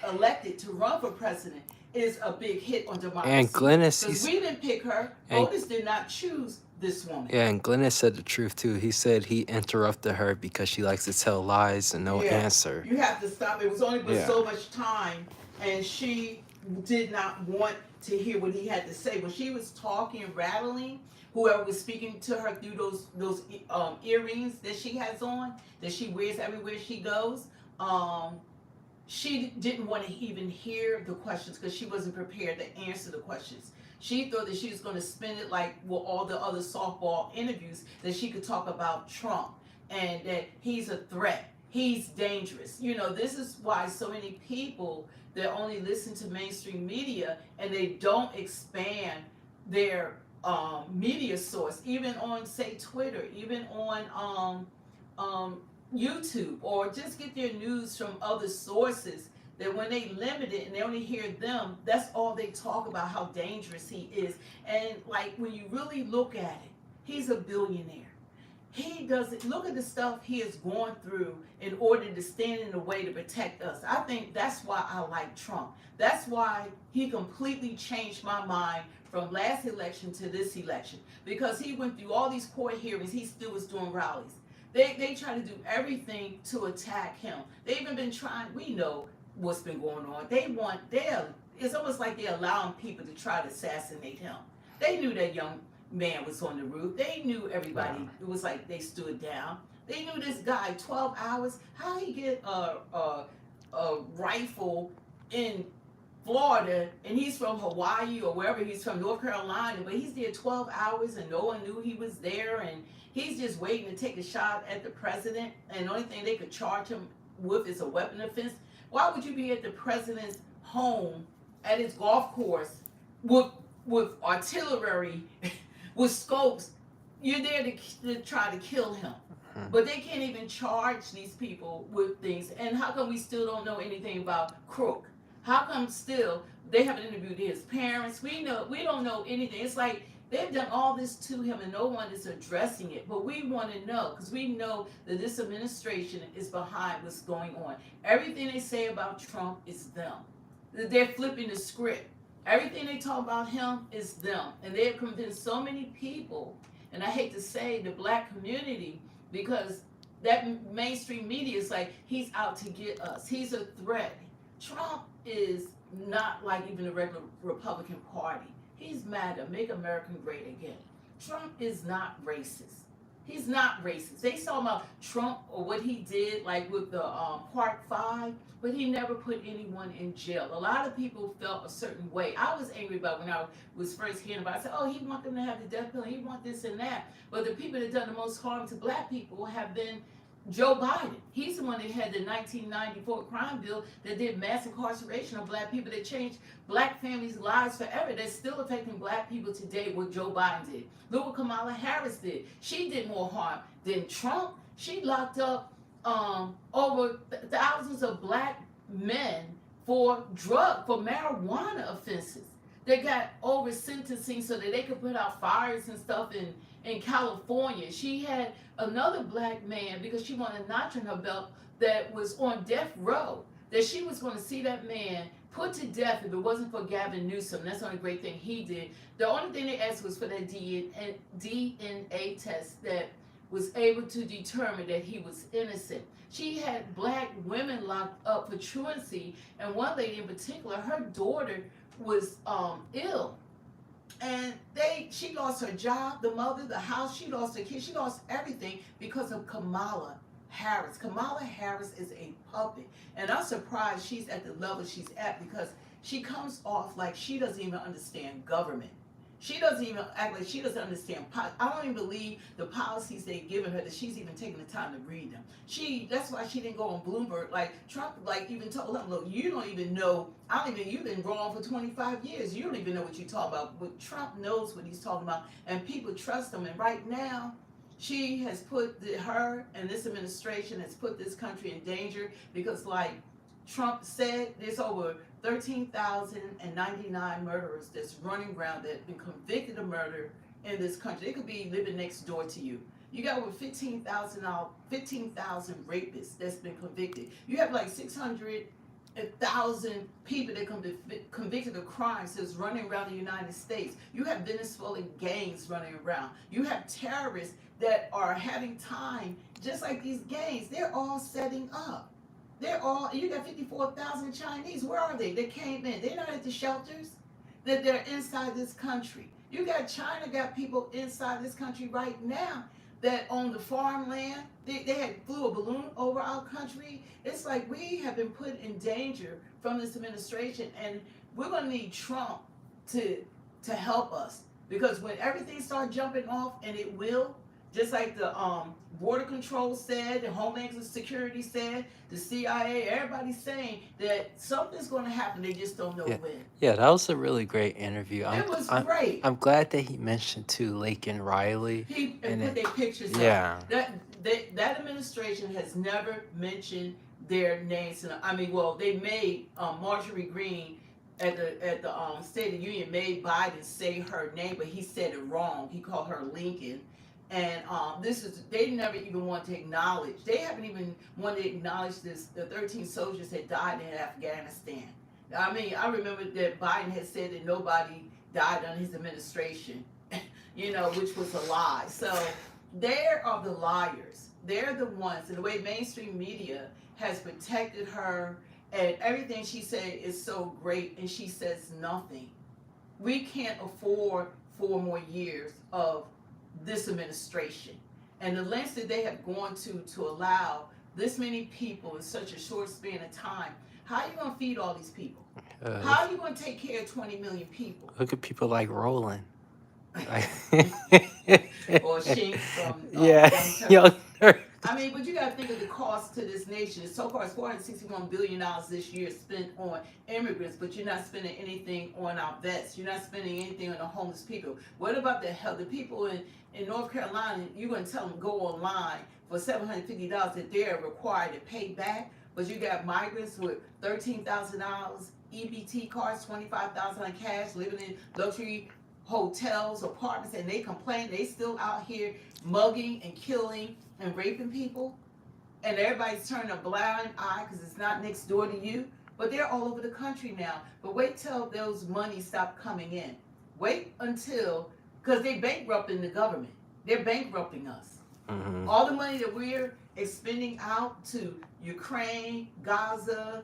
elected to run for president is a big hit on democracy. And Glennis, because we didn't pick her. Voters did not choose this woman. Yeah, and Glennis said the truth too. He said he interrupted her because she likes to tell lies and no answer. You have to stop. It was only for so much time, and she did not want to hear what he had to say. When she was talking, rattling, whoever was speaking to her through those earrings that she has on, that she wears everywhere she goes. She didn't want to even hear the questions because she wasn't prepared to answer the questions. She thought that she was going to spend it like with all the other softball interviews, that she could talk about Trump and that he's a threat, he's dangerous. You know, this is why so many people that only listen to mainstream media and they don't expand their media source, even on, say, Twitter, even on YouTube, or just get their news from other sources, that when they limit it and they only hear them, that's all they talk about, how dangerous he is. And like, when you really look at it, he's a billionaire. He doesn't look at the stuff he has gone through in order to stand in the way to protect us. I think that's why I like Trump. That's why he completely changed my mind from last election to this election, because he went through all these court hearings. He still was doing rallies. They try to do everything to attack him. They even been trying. We know what's been going on. It's almost like they're allowing people to try to assassinate him. They knew that young man was on the roof. They knew everybody. It was like they stood down. They knew this guy 12 hours. How he get a rifle in Florida, and he's from Hawaii or wherever he's from, North Carolina, but he's there 12 hours and no one knew he was there, and he's just waiting to take a shot at the president, and the only thing they could charge him with is a weapon offense. Why would you be at the president's home at his golf course with artillery, with scopes? You're there to try to kill him. But they can't even charge these people with things. And how come we still don't know anything about Crook? How come still they haven't interviewed his parents? We don't know anything. It's like they've done all this to him and no one is addressing it. But we want to know, because we know that this administration is behind what's going on. Everything they say about Trump is them. They're flipping the script. Everything they talk about him is them. And they have convinced so many people, and I hate to say the black community, because that mainstream media is like, he's out to get us. He's a threat. Trump is not like even the regular Republican Party. He's MAGA, Make America Great Again. Trump is not racist. He's not racist. They saw about Trump or what he did, like with the Part 5, but he never put anyone in jail. A lot of people felt a certain way. I was angry about when I was first hearing about it. I said, oh, he wants them to have the death penalty, he wants this and that. But the people that done the most harm to black people have been Joe Biden. He's the one that had the 1994 crime bill that did mass incarceration of black people, that changed black families' lives forever. That's still affecting black people today, what Joe Biden did. Look what Kamala Harris did. She did more harm than Trump. She locked up over thousands of black men for marijuana offenses. They got over sentencing so that they could put out fires and stuff in California. She had another black man, because she wanted a notch in her belt, that was on death row, that she was going to see that man put to death if it wasn't for Gavin Newsom. That's the only great thing he did. The only thing they asked was for that DNA test that was able to determine that he was innocent. She had black women locked up for truancy, and one lady in particular, her daughter was ill. And she lost her job, the mother, the house, she lost her kids, she lost everything because of Kamala Harris. Kamala Harris is a puppet. And I'm surprised she's at the level she's at, because she comes off like she doesn't even understand government. She doesn't even act like she doesn't understand. I don't even believe the policies they've given her, that she's even taking the time to read them. That's why she didn't go on Bloomberg. Like Trump, even told them, look, you don't even know. You've been wrong for 25 years. You don't even know what you're talking about. But Trump knows what he's talking about, and people trust him. And right now, she has put her and this administration has put this country in danger, because like Trump said, there's over 13,099 murderers that's running around that have been convicted of murder in this country. They could be living next door to you. You got over 15,000 rapists that's been convicted. You have like 600,000 people that can be convicted of crimes that's running around the United States. You have Venezuelan gangs running around. You have terrorists that are having time, just like these gangs. They're all setting up. You got 54,000 Chinese. Where are they? They came in. They're not at the shelters. They're inside this country. You got China got people inside this country right now that own the farmland. They had flew a balloon over our country. It's like we have been put in danger from this administration, and we're gonna need Trump to help us, because when everything starts jumping off, and it will, just like the border control said, the Homeland Security said, the CIA, everybody's saying that something's going to happen. They just don't know when. Yeah, that was a really great interview. It was great. I'm glad that he mentioned too Laken Riley. He put their pictures yeah. up. That administration has never mentioned their names. I mean, well, they made Marjorie Greene at the State of the Union made Biden say her name, but he said it wrong. He called her Lincoln. And they never even want to acknowledge. They haven't even wanted to acknowledge the 13 soldiers that died in Afghanistan. I mean, I remember that Biden had said that nobody died under his administration, which was a lie. So they are the liars. They're the ones, and the way mainstream media has protected her, and everything she said is so great, and she says nothing. We can't afford 4 more years of this administration, and the lengths that they have gone to allow this many people in such a short span of time. How are you going to feed all these people? How are you going to take care of 20 million people? Look at people like Roland. Or Shink from Young Turks. I mean, but you got to think of the cost to this nation. So far, it's $461 billion this year spent on immigrants, but you're not spending anything on our vets. You're not spending anything on the homeless people. What about the people in North Carolina? You're going to tell them go online for $750 that they're required to pay back, but you got migrants with $13,000 EBT cards, $25,000 in cash, living in luxury hotels, apartments, and they complain they still out here mugging and killing and raping people, and everybody's turning a blind eye because it's not next door to you. But they're all over the country now. But wait till those money stop coming in. Wait until, because they're bankrupting the government. They're bankrupting us. Mm-hmm. All the money that we're expending out to Ukraine, Gaza,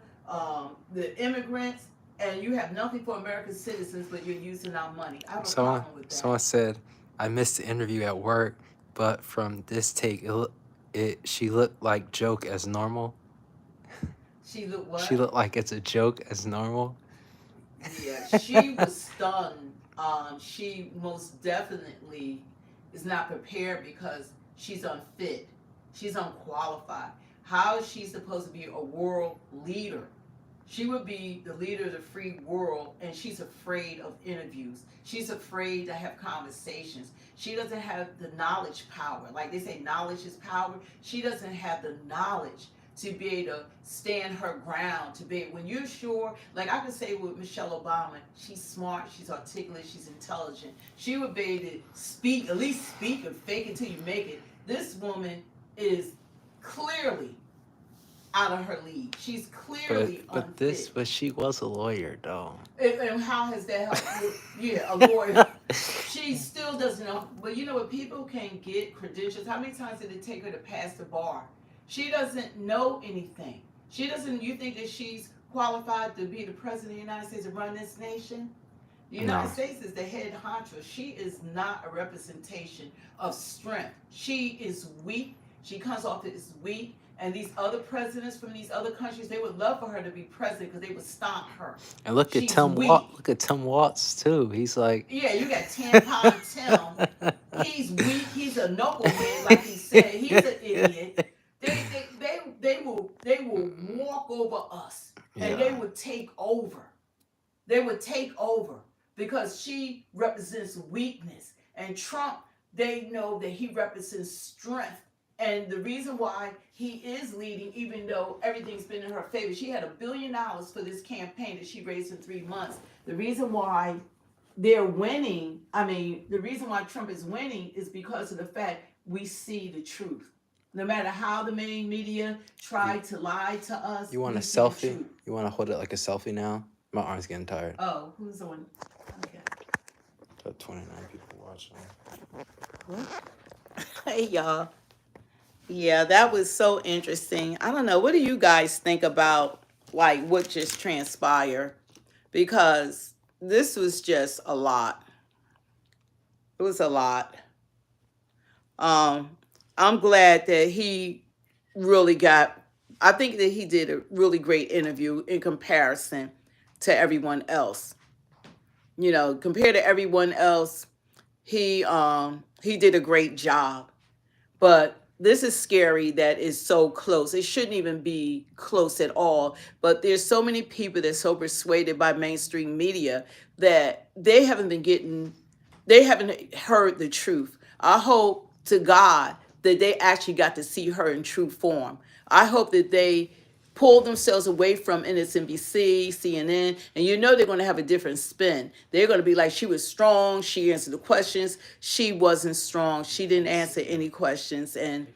the immigrants, and you have nothing for American citizens, but you're using our money. I have a problem with that. Someone said, I missed the interview at work, but from this take, she looked like joke as normal. She looked what? She looked like it's a joke as normal. Yeah, she was stunned. She most definitely is not prepared because she's unfit. She's unqualified. How is she supposed to be a world leader? She would be the leader of the free world, and she's afraid of interviews. She's afraid to have conversations. She doesn't have the knowledge power. Like they say, knowledge is power. She doesn't have the knowledge to be able to stand her ground, to be when you're sure, like I could say with Michelle Obama, she's smart, she's articulate, she's intelligent. She would be able to speak, at least speak and fake it till you make it. This woman is clearly out of her league. She's clearly unfit. But she was a lawyer, though. And how has that helped? Yeah, a lawyer. She still doesn't know. But you know what? People can get credentials. How many times did it take her to pass the bar? She doesn't know anything. She doesn't. You think that she's qualified to be the president of the United States and run this nation? The United States is the head honcho. She is not a representation of strength. She is weak. She comes off as weak. And these other presidents from these other countries, they would love for her to be president because they would stomp her. And look at Tim Watts. Look at Tim Watts too. He's like, yeah, you got 10-pound Tim. He's weak. He's a knucklehead, like he said. He's an idiot. They will walk over us, and they would take over. They would take over because she represents weakness, and Trump, they know that he represents strength. And the reason why he is leading, even though everything's been in her favor, she had $1 billion for this campaign that she raised in 3 months. The reason why they're winning, the reason why Trump is winning is because of the fact we see the truth. No matter how the main media try to lie to us. You want a selfie? You want to hold it like a selfie now? My arm's getting tired. Oh, who's on? Okay. Got 29 people watching. Hey, y'all. Yeah, that was so interesting. I don't know. What do you guys think about, like, what just transpired? Because this was just a lot. was a lot. I'm glad that he really got. I think that he did a really great interview in comparison to everyone else. You know, compared to everyone else, he did a great job. But this is scary that it's so close. It shouldn't even be close at all. But there's so many people that's so persuaded by mainstream media that they haven't heard the truth. I hope to God that they actually got to see her in true form. I hope that they pull themselves away from MSNBC, CNN, and you know they're going to have a different spin. They're going to be like, she was strong, she answered the questions. She wasn't strong. She didn't answer any questions, and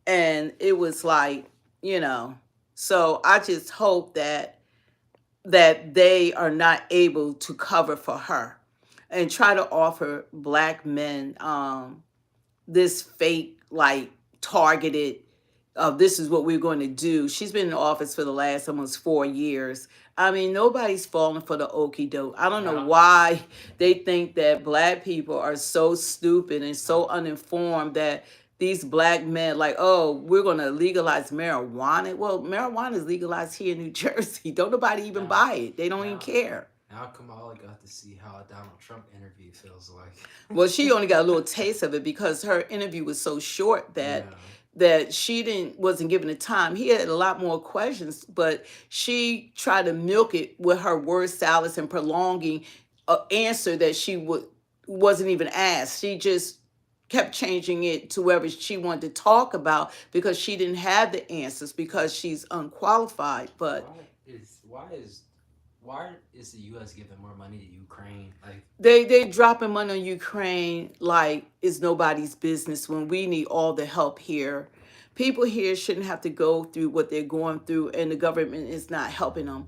it was like, you know. So I just hope that they are not able to cover for her and try to offer black men this fake, like, targeted, this is what we're going to do. She's been in office for the last almost 4 years. I mean, nobody's falling for the okie doke. I don't know why they think that black people are so stupid and so uninformed that these black men, like, oh, we're going to legalize marijuana. Well, marijuana is legalized here in New Jersey. Don't nobody even buy it. They don't even care. Now Kamala got to see how a Donald Trump interview feels like. Well, she only got a little taste of it because her interview was so short that she wasn't given the time. He had a lot more questions, but she tried to milk it with her word salads and prolonging an answer that wasn't even asked. She just kept changing it to wherever she wanted to talk about because she didn't have the answers because she's unqualified. But why is the U.S. giving more money to Ukraine? Like they dropping money on Ukraine like it's nobody's business when we need all the help here. People here shouldn't have to go through what they're going through, and the government is not helping them.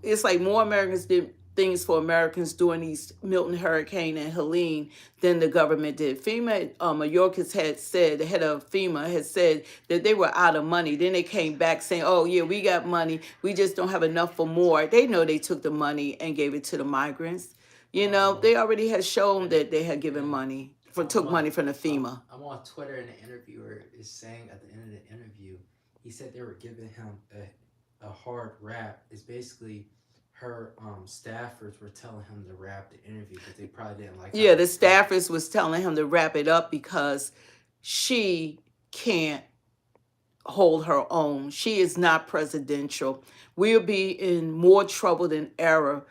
It's like more Americans did things for Americans during these Milton Hurricane and Helene than the government did. FEMA, Mayorkas had said, the head of FEMA had said that they were out of money. Then they came back saying, oh yeah, we got money. We just don't have enough for more. They know they took the money and gave it to the migrants. You know, they already had shown that they had given money, took money from the FEMA. I'm on Twitter and the interviewer is saying at the end of the interview, he said they were giving him a hard rap. It's basically her staffers were telling him to wrap the interview because they probably didn't like. Yeah, the staffers was telling him to wrap it up because she can't hold her own. She is not presidential. We'll be in more trouble than ever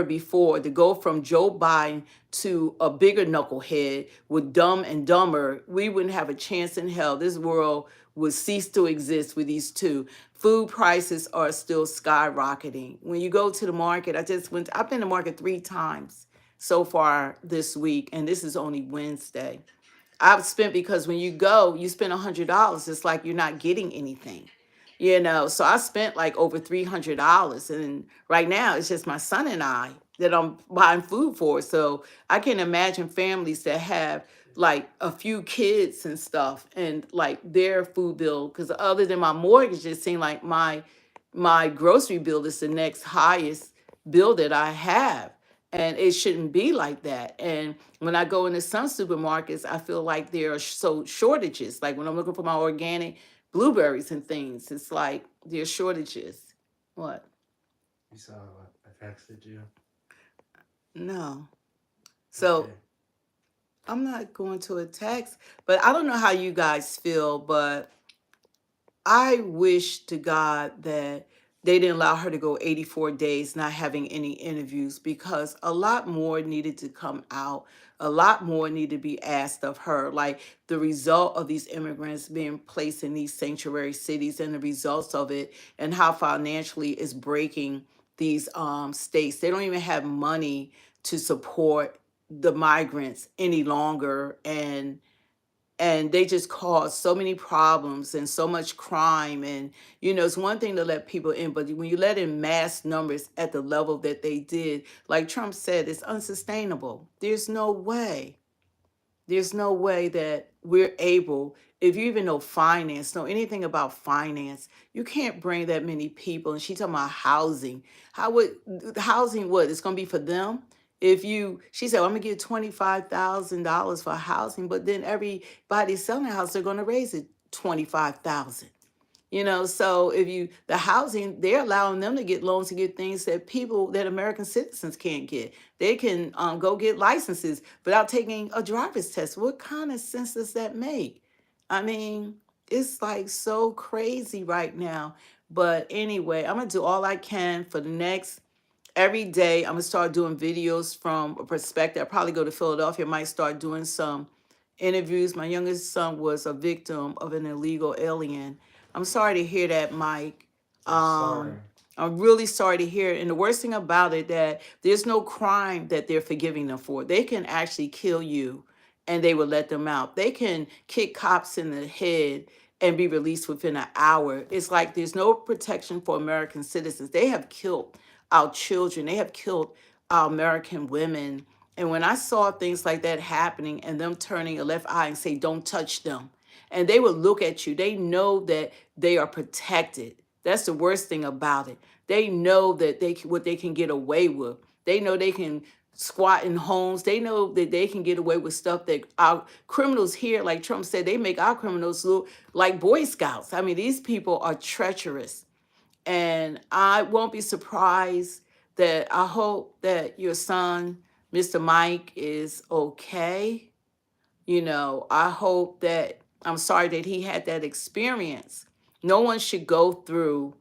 before to go from Joe Biden to a bigger knucklehead with Dumb and Dumber. We wouldn't have a chance in hell. This world would cease to exist with these two. Food prices are still skyrocketing. When you go to the market, I've been to the market 3 times so far this week, and this is only Wednesday. I've spent, because when you go, you spend $100. It's like you're not getting anything, you know. So I spent like over $300, and right now it's just my son and I that I'm buying food for. So I can imagine families that have like a few kids and stuff, and like their food bill, because other than my mortgage, it seemed like my grocery bill is the next highest bill that I have. And it shouldn't be like that. And when I go into some supermarkets, I feel like there are so shortages. Like when I'm looking for my organic blueberries and things, it's like there's shortages. What? You saw what I texted you? No. So Okay. I'm not going to a text, but I don't know how you guys feel, but I wish to God that they didn't allow her to go 84 days not having any interviews, because a lot more needed to come out. A lot more needed to be asked of her, like the result of these immigrants being placed in these sanctuary cities and the results of it, and how financially it's breaking these states. They don't even have money to support the migrants any longer, and they just cause so many problems and so much crime. And you know, it's one thing to let people in, but when you let in mass numbers at the level that they did, like Trump said, it's unsustainable. There's no way that we're able, if you even know finance, know anything about finance, you can't bring that many people. And she talking about housing. How would housing, what it's going to be for them? she said, well, I'm gonna give $25,000 for housing, but then everybody selling a house, they're gonna raise it 25,000. So the housing, they're allowing them to get loans to get things that American citizens can't get. They can go get licenses without taking a driver's test. What kind of sense does that make? I mean, it's like so crazy right now. But anyway, I'm gonna do all I can for the next every day. I'm gonna start doing videos from a perspective. I probably go to Philadelphia, might start doing some interviews. My youngest son was a victim of an illegal alien. I'm sorry to hear that, Mike. Sorry. I'm really sorry to hear it. And the worst thing about it, that there's no crime that they're forgiving them for. They can actually kill you and they will let them out. They can kick cops in the head and be released within an hour. It's like there's no protection for American citizens. They have killed our children. They have killed our American women. And when I saw things like that happening and them turning a left eye and say, don't touch them, and they will look at you, they know that they are protected. That's the worst thing about it. They know that what they can get away with. They know they can squat in homes. They know that they can get away with stuff that our criminals here, like Trump said, they make our criminals look like Boy Scouts. I mean, these people are treacherous. And I won't be surprised that I hope that your son, Mr. Mike, is okay. I hope that, I'm sorry that he had that experience. No one should go through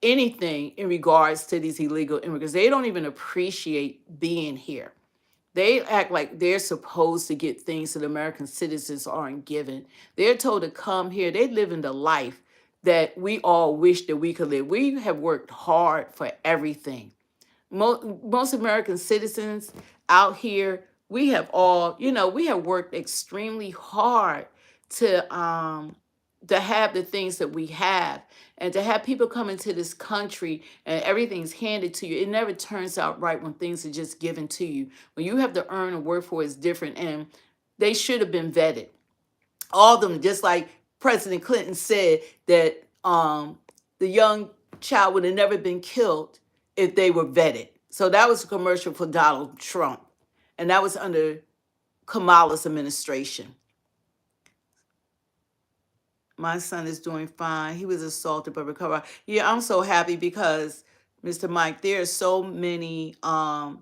anything in regards to these illegal immigrants. They don't even appreciate being here. They act like they're supposed to get things that American citizens aren't given. They're told to come here. They live in the life that we all wish that we could live. We have worked hard for everything. Most American citizens out here, we have worked extremely hard to have the things that we have, and to have people come into this country and everything's handed to you. It never turns out right when things are just given to you. When you have to earn and work for it, it's different, and they should have been vetted. All of them, just like President Clinton said that the young child would have never been killed if they were vetted. So that was a commercial for Donald Trump, and that was under Kamala's administration. My son is doing fine. He was assaulted but recovered. Yeah, I'm so happy because, Mr. Mike, there are so many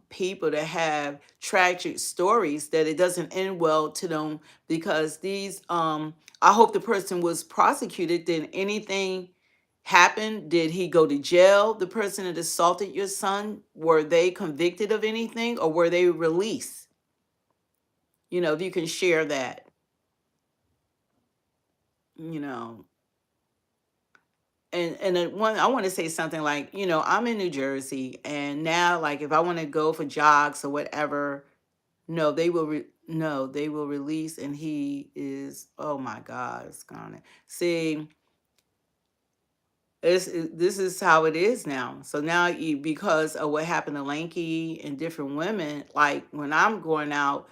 people that have tragic stories that it doesn't end well to them, because these I hope the person was prosecuted. Did anything happen? Did he go to jail? The person that assaulted your son, were they convicted of anything, or were they released? If you can share that. And then I want to say something like, I'm in New Jersey, and now, like, if I want to go for jogs or whatever, no, they will release, and he is, oh my God, it's gone. See, this is how it is now. So now, because of what happened to Lanky and different women, like when I'm going out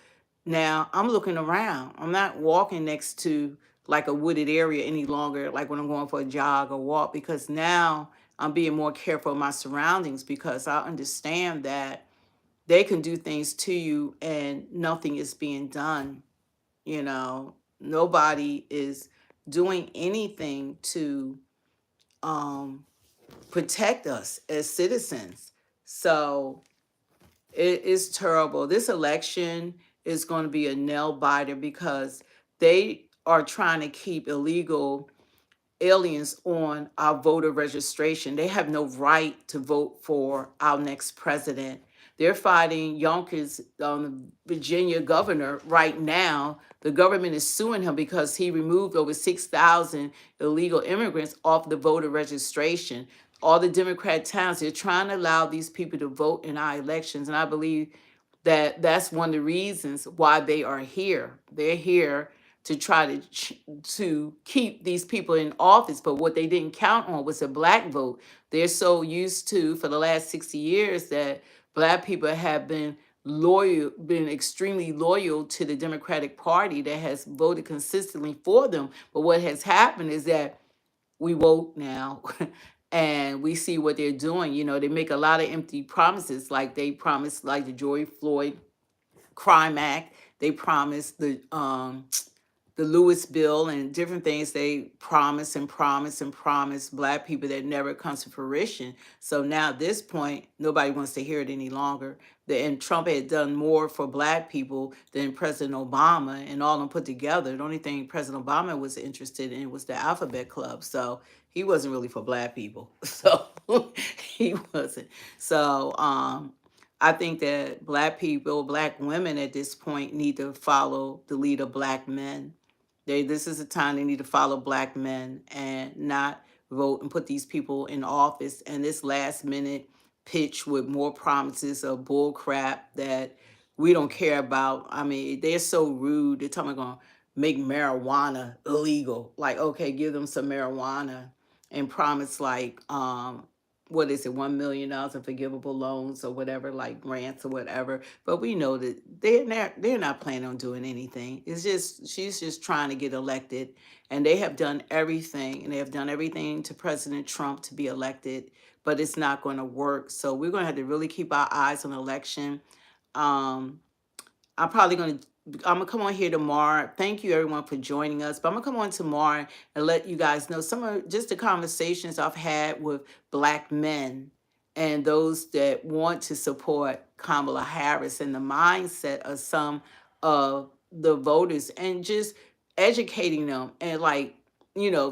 now, I'm looking around. I'm not walking next to like a wooded area any longer, like when I'm going for a jog or walk, because now I'm being more careful of my surroundings, because I understand that they can do things to you and nothing is being done. Nobody is doing anything to protect us as citizens. So it is terrible. This election is going to be a nail biter, because they are trying to keep illegal aliens on our voter registration. They have no right to vote for our next president. They're fighting Yonkers, Virginia governor right now. The government is suing him because he removed over 6,000 illegal immigrants off the voter registration. All the Democrat towns, they're trying to allow these people to vote in our elections. And I believe that that's one of the reasons why they are here. They're here to try to keep these people in office. But what they didn't count on was a black vote. They're so used to, for the last 60 years, that black people have been extremely loyal to the Democratic Party that has voted consistently for them. But what has happened is that we vote now And we see what they're doing. You know, they make a lot of empty promises, like they promised, like the George Floyd Crime Act. They promised the Lewis bill and different things. They promise and promise and promise Black people that never comes to fruition. So now at this point, nobody wants to hear it any longer. And Trump had done more for Black people than President Obama, and all of them put together. The only thing President Obama was interested in was the Alphabet Club. So he wasn't really for Black people. So he wasn't. So I think that Black people, Black women at this point need to follow the lead of Black men. This is a time they need to follow Black men and not vote and put these people in office. And this last minute pitch with more promises of bull crap that we don't care about. I mean, they're so rude. They're talking about going to make marijuana illegal. Like, okay, give them some marijuana and promise like what is it, $1 million in forgivable loans or whatever, like grants or whatever. But we know that they're not planning on doing anything. It's just she's just trying to get elected, and they have done everything, and they have done everything to President Trump to be elected, but it's not going to work. So we're going to have to really keep our eyes on the election. I'm gonna come on here tomorrow. Thank you everyone for joining us. But I'm gonna come on tomorrow and let you guys know some of just the conversations I've had with Black men and those that want to support Kamala Harris and the mindset of some of the voters, and just educating them and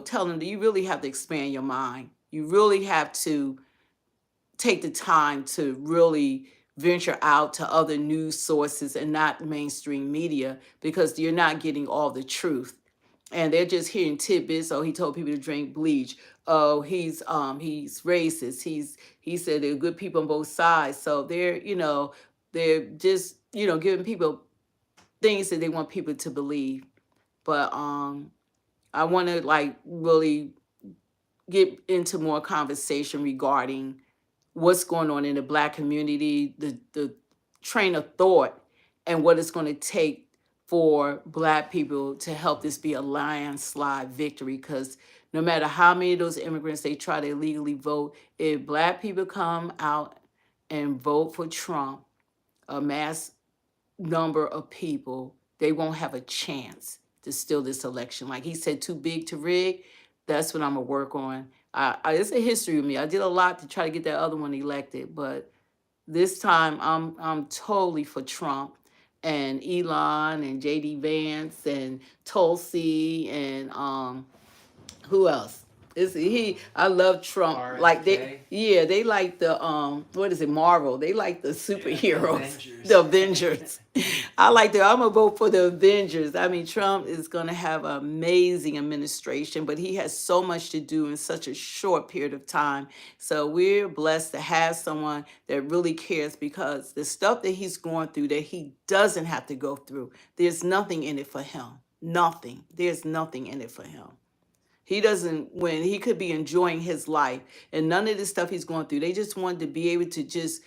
telling them that you really have to expand your mind. You really have to take the time to really venture out to other news sources and not mainstream media, because you're not getting all the truth. And they're just hearing tidbits. Oh, he told people to drink bleach. Oh, he's racist. He said there are good people on both sides. So they're just giving people things that they want people to believe. But I want to really get into more conversation regarding what's going on in the Black community, the train of thought, and what it's going to take for Black people to help this be a landslide victory. Because no matter how many of those immigrants they try to illegally vote, if Black people come out and vote for Trump, a mass number of people, they won't have a chance to steal this election. Like he said, too big to rig. That's what I'm gonna work on. It's a history with me. I did a lot to try to get that other one elected, but this time I'm totally for Trump and Elon and JD Vance and Tulsi and who else? I love Trump. Like they like the what is it, Marvel? They like the superheroes, the Avengers. I'm gonna vote for the Avengers. I mean, Trump is gonna have an amazing administration, but he has so much to do in such a short period of time. So we're blessed to have someone that really cares, because the stuff that he's going through that he doesn't have to go through, there's nothing in it for him. Nothing. There's nothing in it for him. He doesn't win. He could be enjoying his life, and none of the stuff he's going through. They just wanted to be able to just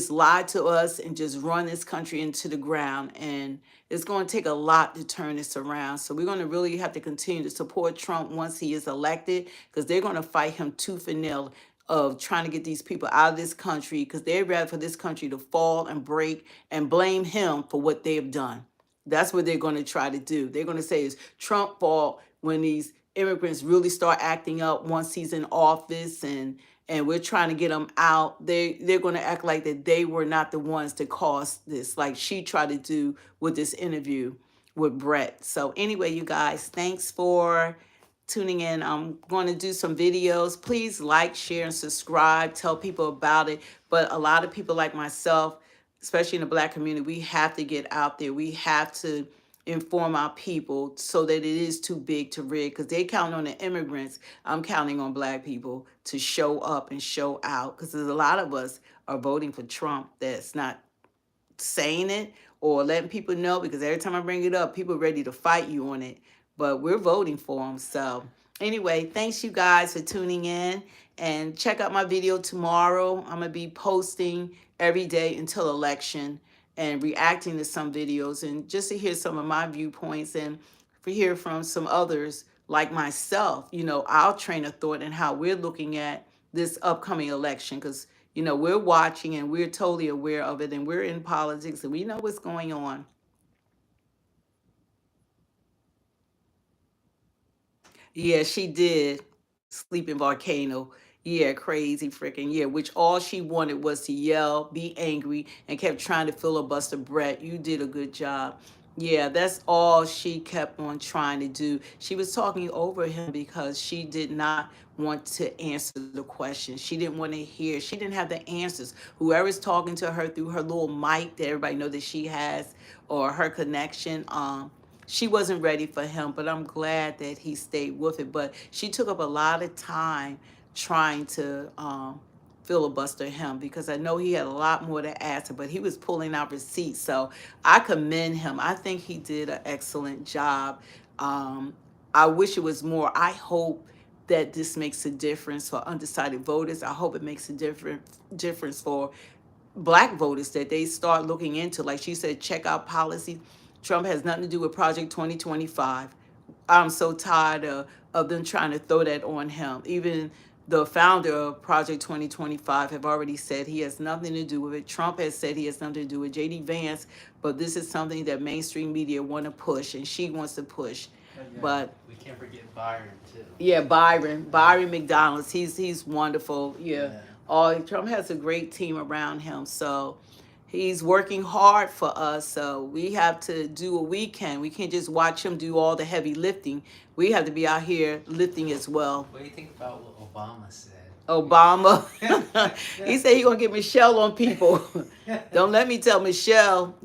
lie to us and just run this country into the ground. And it's going to take a lot to turn this around. So we're going to really have to continue to support Trump once he is elected, because they're going to fight him tooth and nail of trying to get these people out of this country, because they'd rather for this country to fall and break and blame him for what they have done. That's what they're going to try to do. They're going to say it's Trump's fault when these immigrants really start acting up once he's in office, and we're trying to get them out. They're going to act like that they were not the ones to cause this, like she tried to do with this interview with Brett. So anyway, you guys, thanks for tuning in. I'm going to do some videos. Please like, share, and subscribe. Tell people about it. But a lot of people like myself, especially in the Black community, we have to get out there. We have to inform our people so that it is too big to rig, because they count on the immigrants. I'm counting on Black people to show up and show out, because there's a lot of us are voting for Trump that's not saying it or letting people know, because every time I bring it up, people are ready to fight you on it, but we're voting for him. So anyway, thanks you guys for tuning in, and check out my video tomorrow. I'm gonna be posting every day until election and reacting to some videos, and just to hear some of my viewpoints and to hear from some others like myself, our train of thought and how we're looking at this upcoming election, because we're watching and we're totally aware of it, and we're in politics and we know what's going on. Yeah, she did. Sleeping volcano. Yeah, crazy freaking yeah. Which all she wanted was to yell, be angry, and kept trying to filibuster Brett. You did a good job. Yeah, that's all she kept on trying to do. She was talking over him because she did not want to answer the question. She didn't want to hear. She didn't have the answers. Whoever's talking to her through her little mic that everybody know that she has, or her connection, she wasn't ready for him, but I'm glad that he stayed with it. But she took up a lot of time trying to filibuster him, because I know he had a lot more to answer, but he was pulling out receipts. So I commend him. I think he did an excellent job. I wish it was more. I hope that this makes a difference for undecided voters. I hope it makes a difference for Black voters, that they start looking into, like she said, check out policy. Trump has nothing to do with Project 2025. I'm so tired of them trying to throw that on him. Even the founder of Project 2025 have already said he has nothing to do with it. Trump has said he has nothing to do with J.D. Vance, but this is something that mainstream media want to push, and she wants to push. But we can't forget Byron too. Yeah, Byron McDonald's. He's wonderful. Yeah. Trump has a great team around him, so he's working hard for us. So we have to do what we can. We can't just watch him do all the heavy lifting. We have to be out here lifting as well. What do you think about what Obama said? Obama, he said he's gonna get Michelle on people. Don't let me tell Michelle.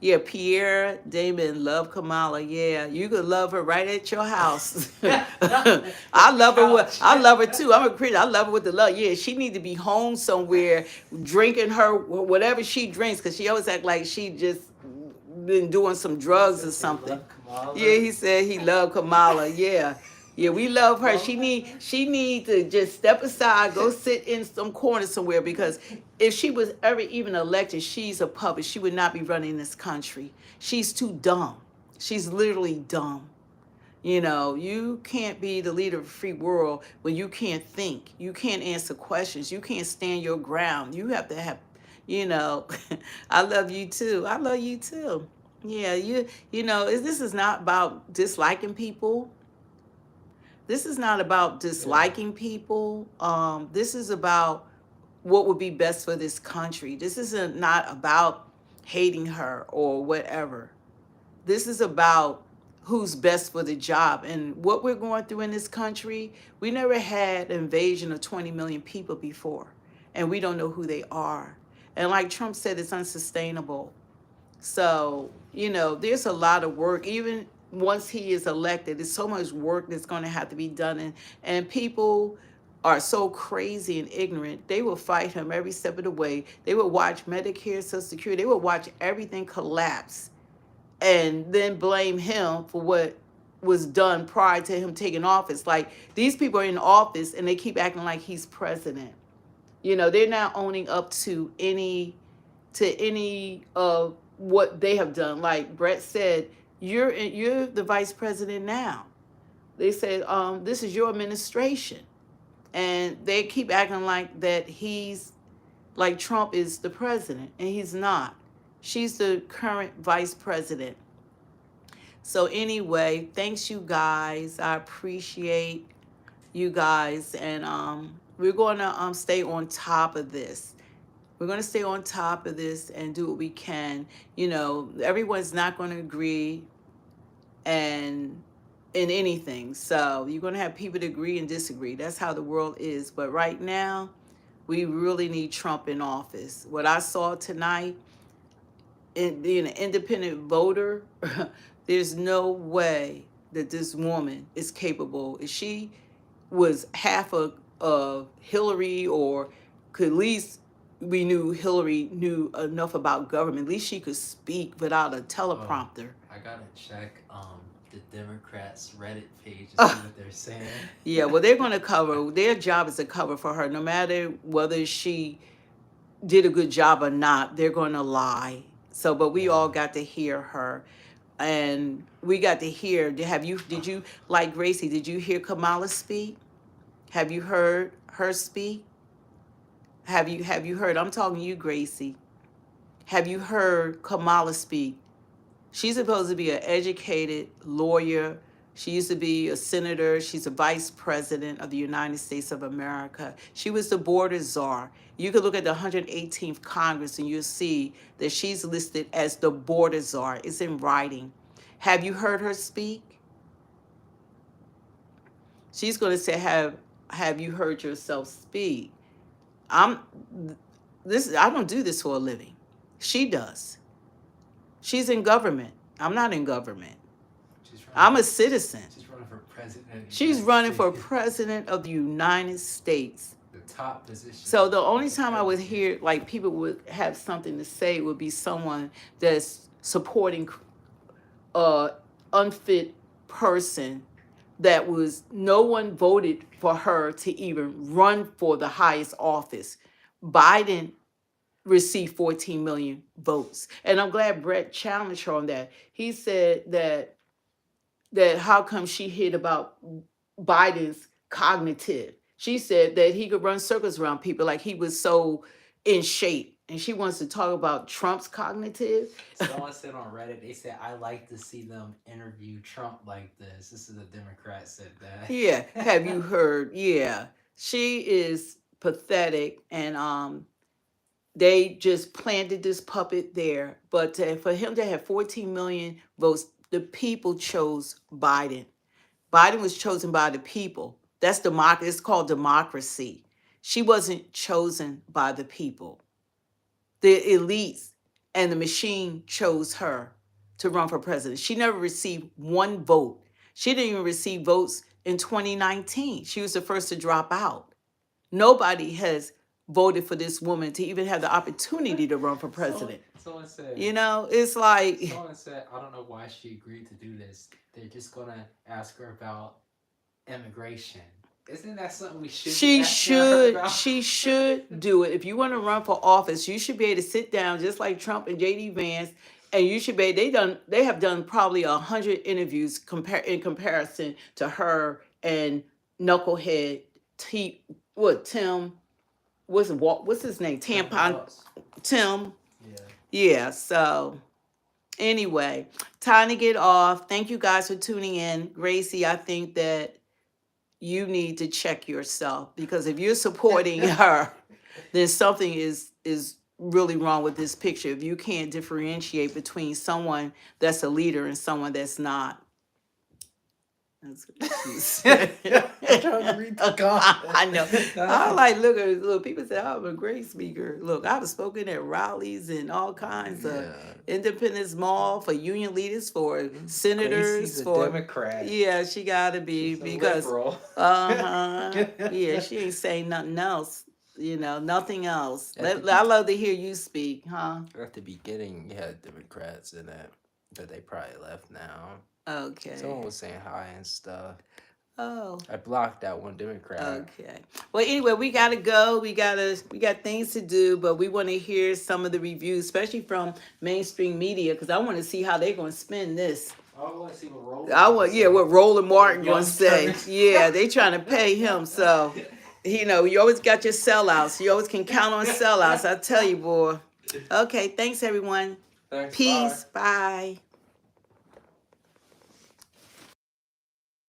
Yeah, Pierre Damon love Kamala. Yeah, you could love her right at your house. I love her. I love her too. I'm a Christian. I love her with the love. Yeah, she need to be home somewhere, drinking her whatever she drinks, because she always act like she just been doing some drugs or something. Yeah, he said he loved Kamala. Yeah. Yeah, we love her. She need to just step aside, go sit in some corner somewhere, because if she was ever even elected, she's a puppet. She would not be running this country. She's too dumb. She's literally dumb. You can't be the leader of a free world when you can't think. You can't answer questions. You can't stand your ground. You have to have, I love you too. I love you too. Yeah, this is not about disliking people. This is not about disliking people. This is about what would be best for this country. This is not about hating her or whatever. This is about who's best for the job. And what we're going through in this country, we never had an invasion of 20 million people before. And we don't know who they are. And like Trump said, it's unsustainable. So, there's a lot of work. Even once he is elected, there's so much work that's going to have to be done. And people are so crazy and ignorant. They will fight him every step of the way. They will watch Medicare, Social Security. They will watch everything collapse and then blame him for what was done prior to him taking office. Like, these people are in office and they keep acting like he's president. They're not owning up to any of what they have done. Like Brett said, you're the vice president now. They said, this is your administration. And they keep acting like that like Trump is the president, and he's not. She's the current vice president. So anyway, thanks you guys. I appreciate you guys. And we're going to stay on top of this. We're going to stay on top of this and do what we can. Everyone's not going to agree in anything. So you're going to have people to agree and disagree. That's how the world is. But right now, we really need Trump in office. What I saw tonight, being an independent voter, there's no way that this woman is capable. If she was half of Hillary, or could at least we knew Hillary knew enough about government, at least she could speak without a teleprompter. I gotta check the Democrats' Reddit page to see what they're saying. Yeah, well, they're going to cover. Their job is to cover for her, no matter whether she did a good job or not. They're going to lie. So, but we all got to hear her, and we got to hear. Did you like Gracie? Did you hear Kamala speak? Have you heard her speak? Have you heard? I'm talking to you, Gracie. Have you heard Kamala speak? She's supposed to be an educated lawyer. She used to be a senator. She's a vice president of the United States of America. She was the border czar. You could look at the 118th Congress and you'll see that she's listed as the border czar. It's in writing. Have you heard her speak? She's going to say, have you heard yourself speak? I don't do this for a living. She does. She's in government. I'm not in government. I'm a citizen. She's running for president. She's running for president of the United States. The top position. So the only time I would hear like people would have something to say would be someone that's supporting a unfit person that was no one voted for her to even run for the highest office. Biden received 14 million votes. And I'm glad Brett challenged her on that. He said that how come she hid about Biden's cognitive. She said that he could run circles around people like he was so in shape. And she wants to talk about Trump's cognitive. Someone said on Reddit, they said, I like to see them interview Trump like this. This is a Democrat said that. Yeah. Have you heard? Yeah. She is pathetic. And they just planted this puppet there. But for him to have 14 million votes, the people chose Biden. Biden was chosen by the people. That's democracy. It's called democracy. She wasn't chosen by the people. The elites and the machine chose her to run for president. She never received one vote. She didn't even receive votes in 2019. She was the first to drop out. Nobody has voted for this woman to even have the opportunity to run for president. Someone said, You know, it's like, someone said, I don't know why she agreed to do this. They're just going to ask her about immigration. Isn't that something we should be asking her about? She should do it. If you want to run for office, you should be able to sit down just like Trump and JD Vance, and you should be. They have done probably 100 interviews in comparison to her and knucklehead Tim. What's his name? Tampon Tim. Yeah. So anyway, time to get off. Thank you guys for tuning in. Gracie, I think that you need to check yourself, because if you're supporting her, then something is really wrong with this picture. If you can't differentiate between someone that's a leader and someone that's not. That's what she said. I'm trying to read the comment. I know. I like, look, people say, I'm a great speaker. Look, I've spoken at rallies and all kinds of Independence Mall for union leaders, for senators, Gracie's for a Democrat. Yeah, she gotta be. She's a because liberal. yeah, she ain't saying nothing else. You know, nothing else. I love to hear you speak, huh? At the beginning, you had Democrats in it, but they probably left now. Okay. Someone was saying hi and stuff. Oh. I blocked that one Democrat. Okay. Well, anyway, we gotta go. We got things to do, but we want to hear some of the reviews, especially from mainstream media, because I want to see how they're going to spin this. I want to see what Roland. What Roland Martin going to say. Yeah, they trying to pay him, so you know you always got your sellouts. You always can count on sellouts. I tell you, boy. Okay. Thanks, everyone. Thanks, Peace. Bye.